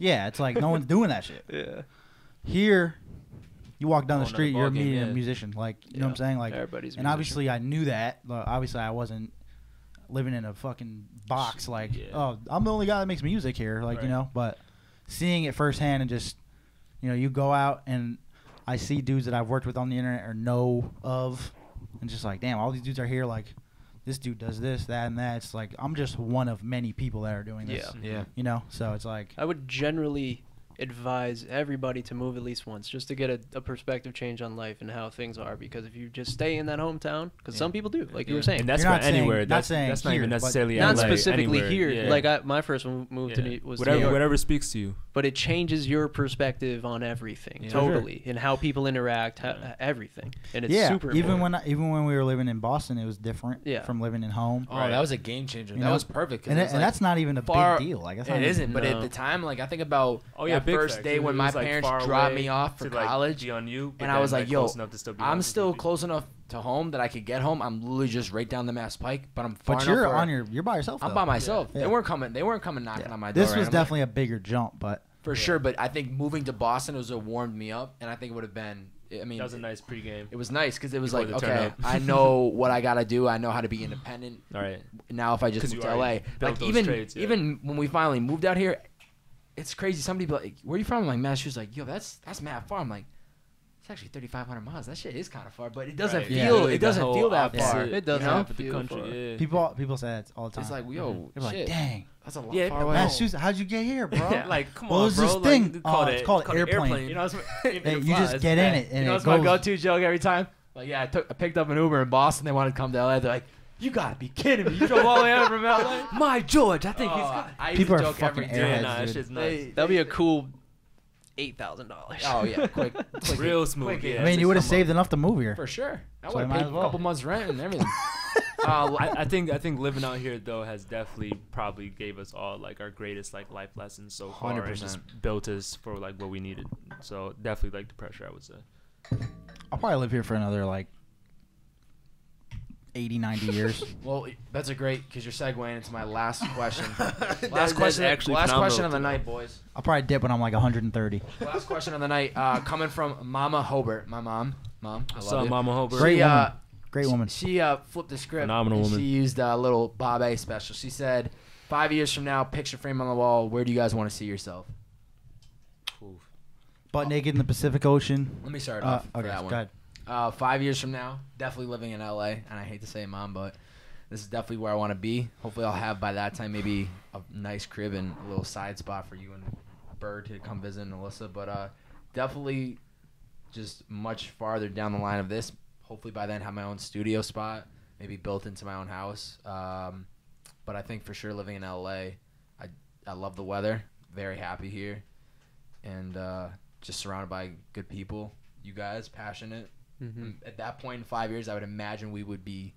Mass. it's like no one's doing that shit. Yeah. here, you walk down the Whole nother street, you're ballgame, meeting yeah. a musician. Like, you know what I'm saying? Like, Everybody's a and musician. obviously I knew that. But obviously I wasn't living in a fucking box. Like, Yeah. oh, I'm the only guy that makes music here. Like, you Right. know. But seeing it firsthand and just, you know, you go out and I see dudes that I've worked with on the internet or know of, and just like, damn, all these dudes are here. Like, this dude does this, that, and that. It's like I'm just one of many people that are doing this. Yeah. You know, so it's like, I would generally advise everybody to move at least once just to get a perspective change on life and how things are, because if you just stay in that hometown, because some people do, like you were saying, And that's You're for not saying- anywhere. not That's saying not here, even but- necessarily not LA, specifically anywhere. here. Yeah. Like my first move to Yeah. New was whatever, New York. whatever speaks to you. But it changes your perspective on everything, Yeah. totally, and how people interact, everything, and it's yeah. super Even important. even when we were living in Boston, it was different. Yeah. From living in home. Oh, Right. that was a game changer. You That know? was perfect. 'Cause And, it was, like, that's not even a far- big deal. Like, that's not It even- isn't, but No. at the time, like I think about Oh yeah, that big first facts. day It when my was, like, parents far dropped away me off for to, like, college, be on you, but and I then, was like, "Yo, close enough to still be I'm on still TV. close enough to home that I could get home. I'm literally just right down the Mass Pike, but I'm far But enough you're where on you're by yourself. I'm though. by myself. Yeah. They weren't coming. They weren't coming knocking Yeah. on my door. This right? was I'm like, definitely a bigger jump, but for sure. But I think moving to Boston was what warmed me up, and I think it would have been. I mean, That was a nice pregame. it was nice because it was Before like, the turn okay, up. I know what I gotta do. I know how to be independent. All right. Now if I just 'Cause moved you to LA, already built like those even trades, yeah. even when we finally moved out here, it's crazy. Some people like, where are you from? I'm like, Massachusetts. Like, yo, that's mad far. I'm like, it's actually 3,500 miles. That shit is kind of far, but it doesn't Right. feel Yeah. it doesn't The whole feel that opposite. far. It doesn't you know? have Half of the feel country. far. Yeah. people say that all the time. It's like, yo, They're like, shit, dang, that's a lot Yeah, far away. Massachusetts, how'd you get here, bro? Yeah, like, come What on, was bro. this Like, thing? call It's called airplane. You know, Hey, you just get in it, and you know, it it's my goes. go-to joke every time. Like, yeah, I picked up an Uber in Boston. They wanted to come to LA. They're like, you gotta be kidding me. You drove all the way out from LA? My George, I think he's Oh, got. I used People to are joke every fucking day. airheads, Yeah, nah, that dude. shit's nuts. That'd be a cool $8,000. Oh yeah, quick, Real smooth. quick, Yeah, I mean, you would have just saved enough to move here. for sure. I So would have might paid as a well. couple months rent and everything. I think living out here though has definitely probably gave us all like our greatest like life lessons so far, and 100%. just built us for like what we needed. So definitely like the pressure, I would say. I'll probably live here for another like 80, 90 years. Well, that's a great because you're segueing into my last question. That's last question, actually last phenomenal question of the to know. night, boys. I'll probably dip when I'm like 130. Last question of the night, coming from Mama Hobart, my mom. I What's love up, you. Mama Hobart? Great She, woman. Great woman. She flipped the script. Phenomenal and woman. She used a little Bobbbaaaay special. She said, 5 years from now, picture frame on the wall. Where do you guys want to see yourself? Oof. Butt naked in the Pacific Ocean. Let me start off for Okay, that go one. ahead. 5 years from now, definitely living in LA, and I hate to say it, Mom, but this is definitely where I want to be. Hopefully, I'll have by that time maybe a nice crib and a little side spot for you and Bird to come visit and Alyssa. But definitely just much farther down the line of this. Hopefully, by then, have my own studio spot, maybe built into my own house. But I think for sure living in LA, I love the weather, very happy here, and just surrounded by good people. You guys, passionate. At that point in 5 years, I would imagine we would be.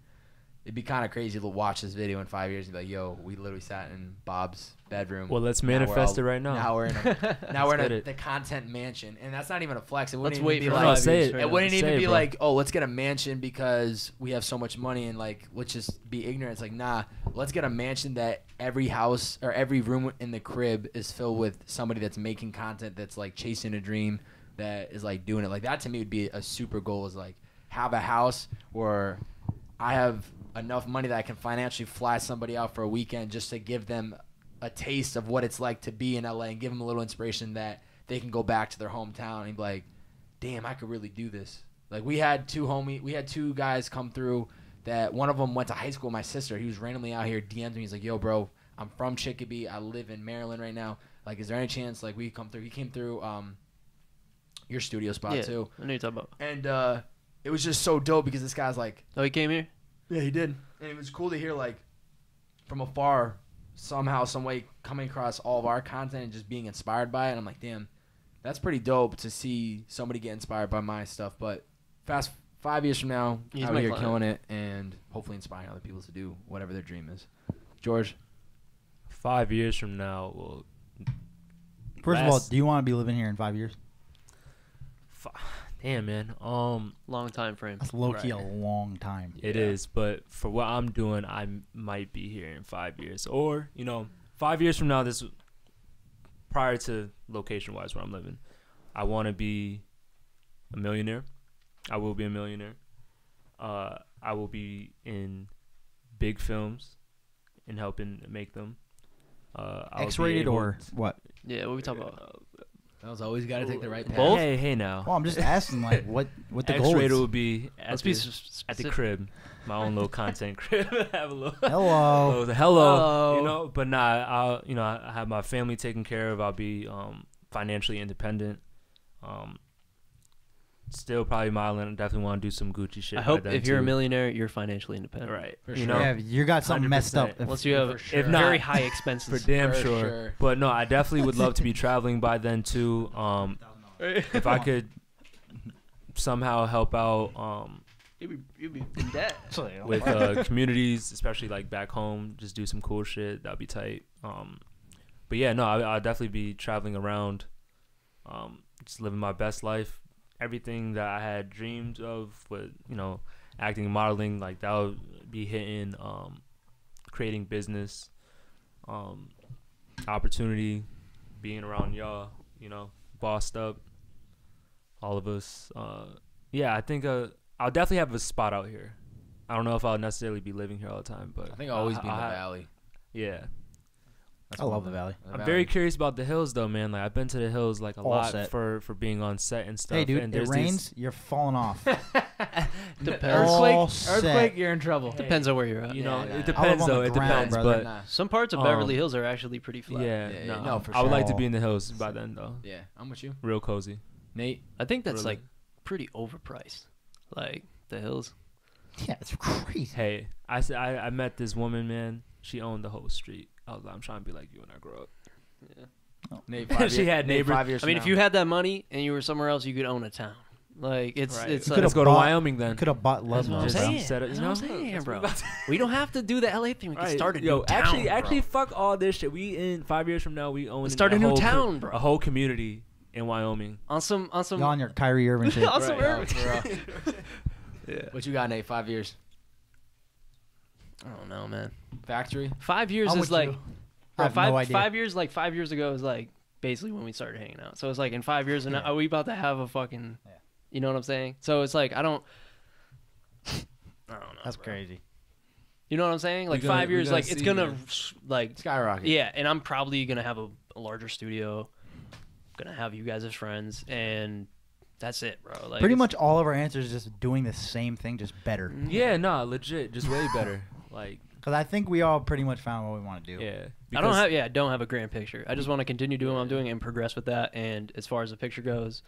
It'd be kind of crazy to watch this video in 5 years and be like, "Yo, we literally sat in Bob's bedroom." Well, let's Now we're manifest all- it right now. Now we're in Let's get the content mansion, and that's not even a flex. It Let's wouldn't wait even for be No, like, 5 say years. it. right it now. wouldn't Say even it, be bro. like, "Oh, let's get a mansion because we have so much money," and like, let's just be ignorant. It's like, nah, let's get a mansion that every house or every room in the crib is filled with somebody that's making content, that's like chasing a dream, that is like doing it. Like that to me would be a super goal. Is like have a house where I have enough money that I can financially fly somebody out for a weekend just to give them a taste of what it's like to be in LA and give them a little inspiration that they can go back to their hometown and be like, damn, I could really do this. Like we had two guys come through that one of them went to high school with my sister. He was randomly out here, DM'd me. He's like, yo, bro, I'm from Chicopee. I live in Maryland right now. Like, is there any chance like we come through? He came through your studio spot too. I know you're talking about. And it was just so dope because this guy's like, Oh, he came here? yeah, he did. And it was cool to hear, like, from afar, somehow, some way, coming across all of our content and just being inspired by it. And I'm like, damn, that's pretty dope to see somebody get inspired by my stuff. But fast 5 years from now, He's out my here client. killing it and hopefully inspiring other people to do whatever their dream is. George? 5 years from now, well, First of all, last- do you want to be living here in 5 years? damn, man. Long time frame. That's low key Right. a long time. It is, but for what I'm doing, I might be here in 5 years, or 5 years from now. This prior to location wise where I'm living, I want to be a millionaire. I will be a millionaire. I will be in big films and helping make them. X-rated or what? Yeah, what we talking about? That was always got to take the right path. Both? Hey now. Well, I'm just asking, like, what the goal X-rated is. will be Let's at be the specific. crib, my own little content crib. Have a little Hello. hello, you know. But nah, I have my family taken care of. I'll be financially independent. Still probably modeling. I definitely want to do some Gucci shit. I by hope then, if you're a too. millionaire, you're financially independent. Right? For You sure. know, Yeah, you got something messed up. 100%. Unless you have sure. If not- very high expenses. for damn For sure. sure. But no, I definitely would love to be traveling by then too. If I could somehow help out You'd be in debt. with communities, especially like back home, just do some cool shit. That'd be tight. But yeah, no, I'll definitely be traveling around, just living my best life. Everything that I had dreamed of, with acting and modeling, like that would be hitting. Creating business, opportunity, being around y'all, bossed up, all of us. Yeah, I think I'll definitely have a spot out here. I don't know if I'll necessarily be living here all the time, but I think I'll always be in the I'll valley. Yeah. That's I one love of the valley. I'm very curious about the hills though, man. Like I've been to the hills like a All lot set. for being on set and stuff. Hey, dude, and it there's rains, you're falling off. Depends. All Earthquake, set. you're in trouble. Depends on where you're at. It Yeah. depends I live on though. the It ground, depends, brother. but Some parts of Beverly Hills are actually pretty flat. yeah, Yeah, no, no, for I would like to sure. be in the hills by then though. Yeah, I'm with you. Real cozy. Nate, I think that's Really? like pretty overpriced. Like the hills. Yeah, it's crazy. Hey, I met this woman, man. She owned the whole street. I was like, I'm trying to be like you when I grow up. Yeah. Nate, She had Nate, neighbors. 5 years I mean, from if now. you had that money and you were somewhere else, you could own a town. Like it's Right. it's You like, Let's could've go to bought- Wyoming then. Could have bought That's what I'm Love Just saying. set it, That's you what know? I'm saying, That's bro. what we about to- We don't have to do the LA thing. We can Right. start a Yo, new town. actually, bro. fuck all this shit. We in 5 years from now, we own Start a new town, bro. a whole community in Wyoming. on some You on your Kyrie Irving shit. on some Right. urban- For real. Yeah. What you got, Nate? 5 years. I don't know, man. Factory. 5 years I'm is with like you. I bro, have five no idea. 5 years. Like 5 years ago is like basically when we started hanging out. So it's like in 5 years, and Yeah. are we about to have a fucking? Yeah. You know what I'm saying? So it's like I don't know. That's bro. crazy. You know what I'm saying? Like We're gonna- 5 we're years, gonna like it's see, gonna man. like Skyrocket. yeah, and I'm probably gonna have a larger studio. Gonna have you guys as friends, and that's it, bro. Like Pretty it's- much all of our answers is just doing the same thing, just better. Yeah, no, legit, just way better. Like, Because I think we all pretty much found what we want to do. yeah. I don't have a grand picture. I just want to continue doing what I'm doing and progress with that. And as far as the picture goes,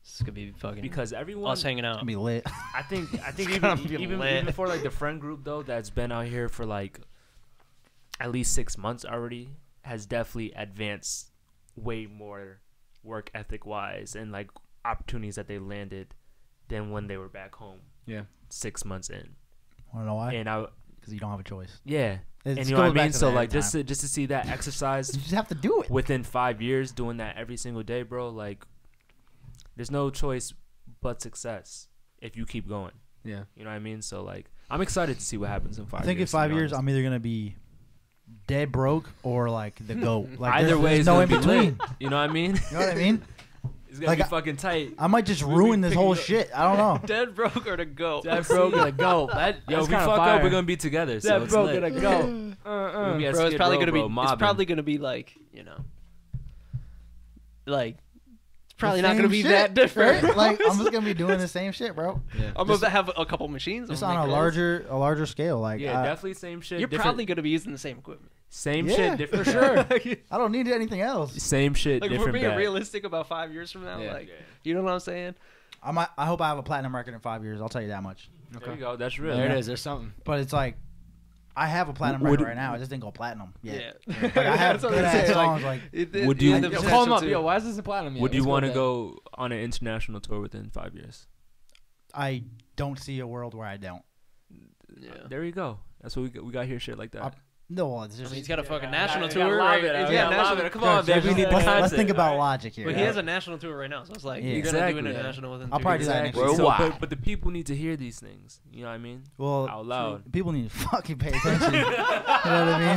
it's gonna be fucking because everyone. us hanging It's out. going to be lit. I think gonna be even lit. for like the friend group though that's been out here for like at least 6 months already has definitely advanced way more work ethic wise and like opportunities that they landed than when they were back home Yeah. 6 months in. Want to know why? And I Because you don't have a choice. yeah, It and you know what I goes back mean. to So that like every just to see that exercise You just have to do it. within 5 years, doing that every single day, bro. Like, there's no choice but success if you keep going. Yeah. You know what I mean? So like, I'm excited to see what happens in 5 years. I think in to 5 be years, honest. I'm either going to be dead broke or like the GOAT. Like, Either there's way, it's no gonna in be between. lit. You know what I mean? You know what I mean? It's gonna Like, be fucking tight. I might just We'll be ruin this whole picking shit. I don't know. Dead broke or to go. That broke gonna go. That, Yo, that's if we kinda fuck fire. up, we're gonna be together. So That it's broke lit. gonna go. We'll be at Bro, it's Skid probably Row, gonna be. bro, It's mobbing. probably gonna be like like. It's probably The not gonna same be shit, that different. right? Like, I'm just going to be doing the same shit, bro. Yeah. I'm gonna have a couple machines. Just I'm on gonna a make larger scale. Like, Yeah, I, definitely same shit. You're different- probably gonna be using the same equipment. same Yeah, shit, different. for sure. bag. I don't need anything else. Same shit, Like if we're different. being bag. realistic about 5 years from now, Yeah. like you know what I'm saying? I hope I have a platinum record in 5 years. I'll tell you that much. There you go. That's real. There it is. There's something. But it's like, I have a platinum Would- record right now. I just didn't go platinum yet. Yeah. Like, I have That's what good I'm saying, ass like, songs. Like, Would you- the Yo, call him up. potential Yo, to- why is this a platinum? Would Let's you go want to with that. go on an international tour within 5 years? I don't see a world where I don't. Yeah. There you go. That's what we got here. Shit like that. No, it's just. He's got a fucking national You tour. gotta Right? lob it out. He's got Yeah, a lob national. it. Come on, baby. We need the let's content. think about logic here. But he has a national tour right now, so it's like Yeah. you're gonna do Exactly. international within. I'll 3 probably do years. that next Exactly. week. So, Worldwide. but the people need to hear these things. You know what I mean? Well, Out loud. people need to fucking pay attention. You know what I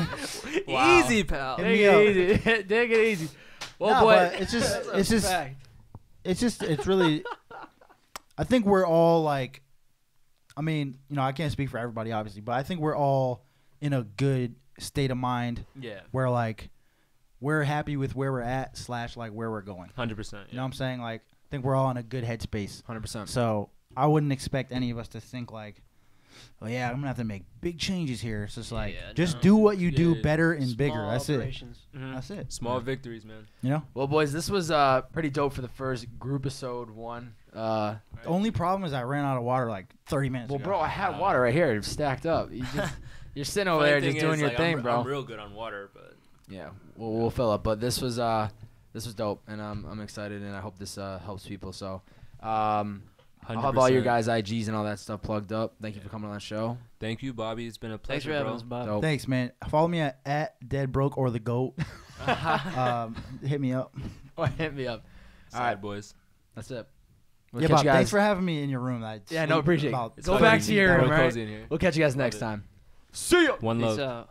mean? Wow. Easy, pal. Hit Take me it up. easy. Take it easy. Well, Nah, boy. but it's just it's really. I think we're all like, I mean, I can't speak for everybody obviously, but I think we're all in a good state of mind. Yeah. Where like we're happy with where we're at / like where we're going. 100%. You know what I'm saying? Like I think we're all in a good headspace. 100%. So I wouldn't expect any of us to think like, oh yeah, I'm gonna have to make big changes here. It's just like just do what you do better and bigger. That's it. Mm-hmm. That's it. Small victories, man. You know. Well, boys, this was pretty dope for the first Groupisode 1. The only problem is I ran out of water like 30 minutes Well, ago. bro, I had water right here stacked up. You're sitting over there just doing your thing, bro. I'm real good on water, but yeah, we'll fill up. But this was dope, and I'm excited, and I hope this helps people. So, I'll have all your guys' IGs and all that stuff plugged up. Thank you for coming on the show. Thank you, Bobby. It's been a Thanks pleasure, for having bro. us, Bob. Dope. Thanks, man. Follow me at Dead Broke or the Goat. Hit me up. Hit me up. All right, boys. That's it. We'll Yeah, catch Bob, you guys. thanks for having me in your room. Yeah, no, appreciate it. It's Go fun. back to your room, Real right? cozy in here. We'll catch you guys next time. See ya. One Peace love. out.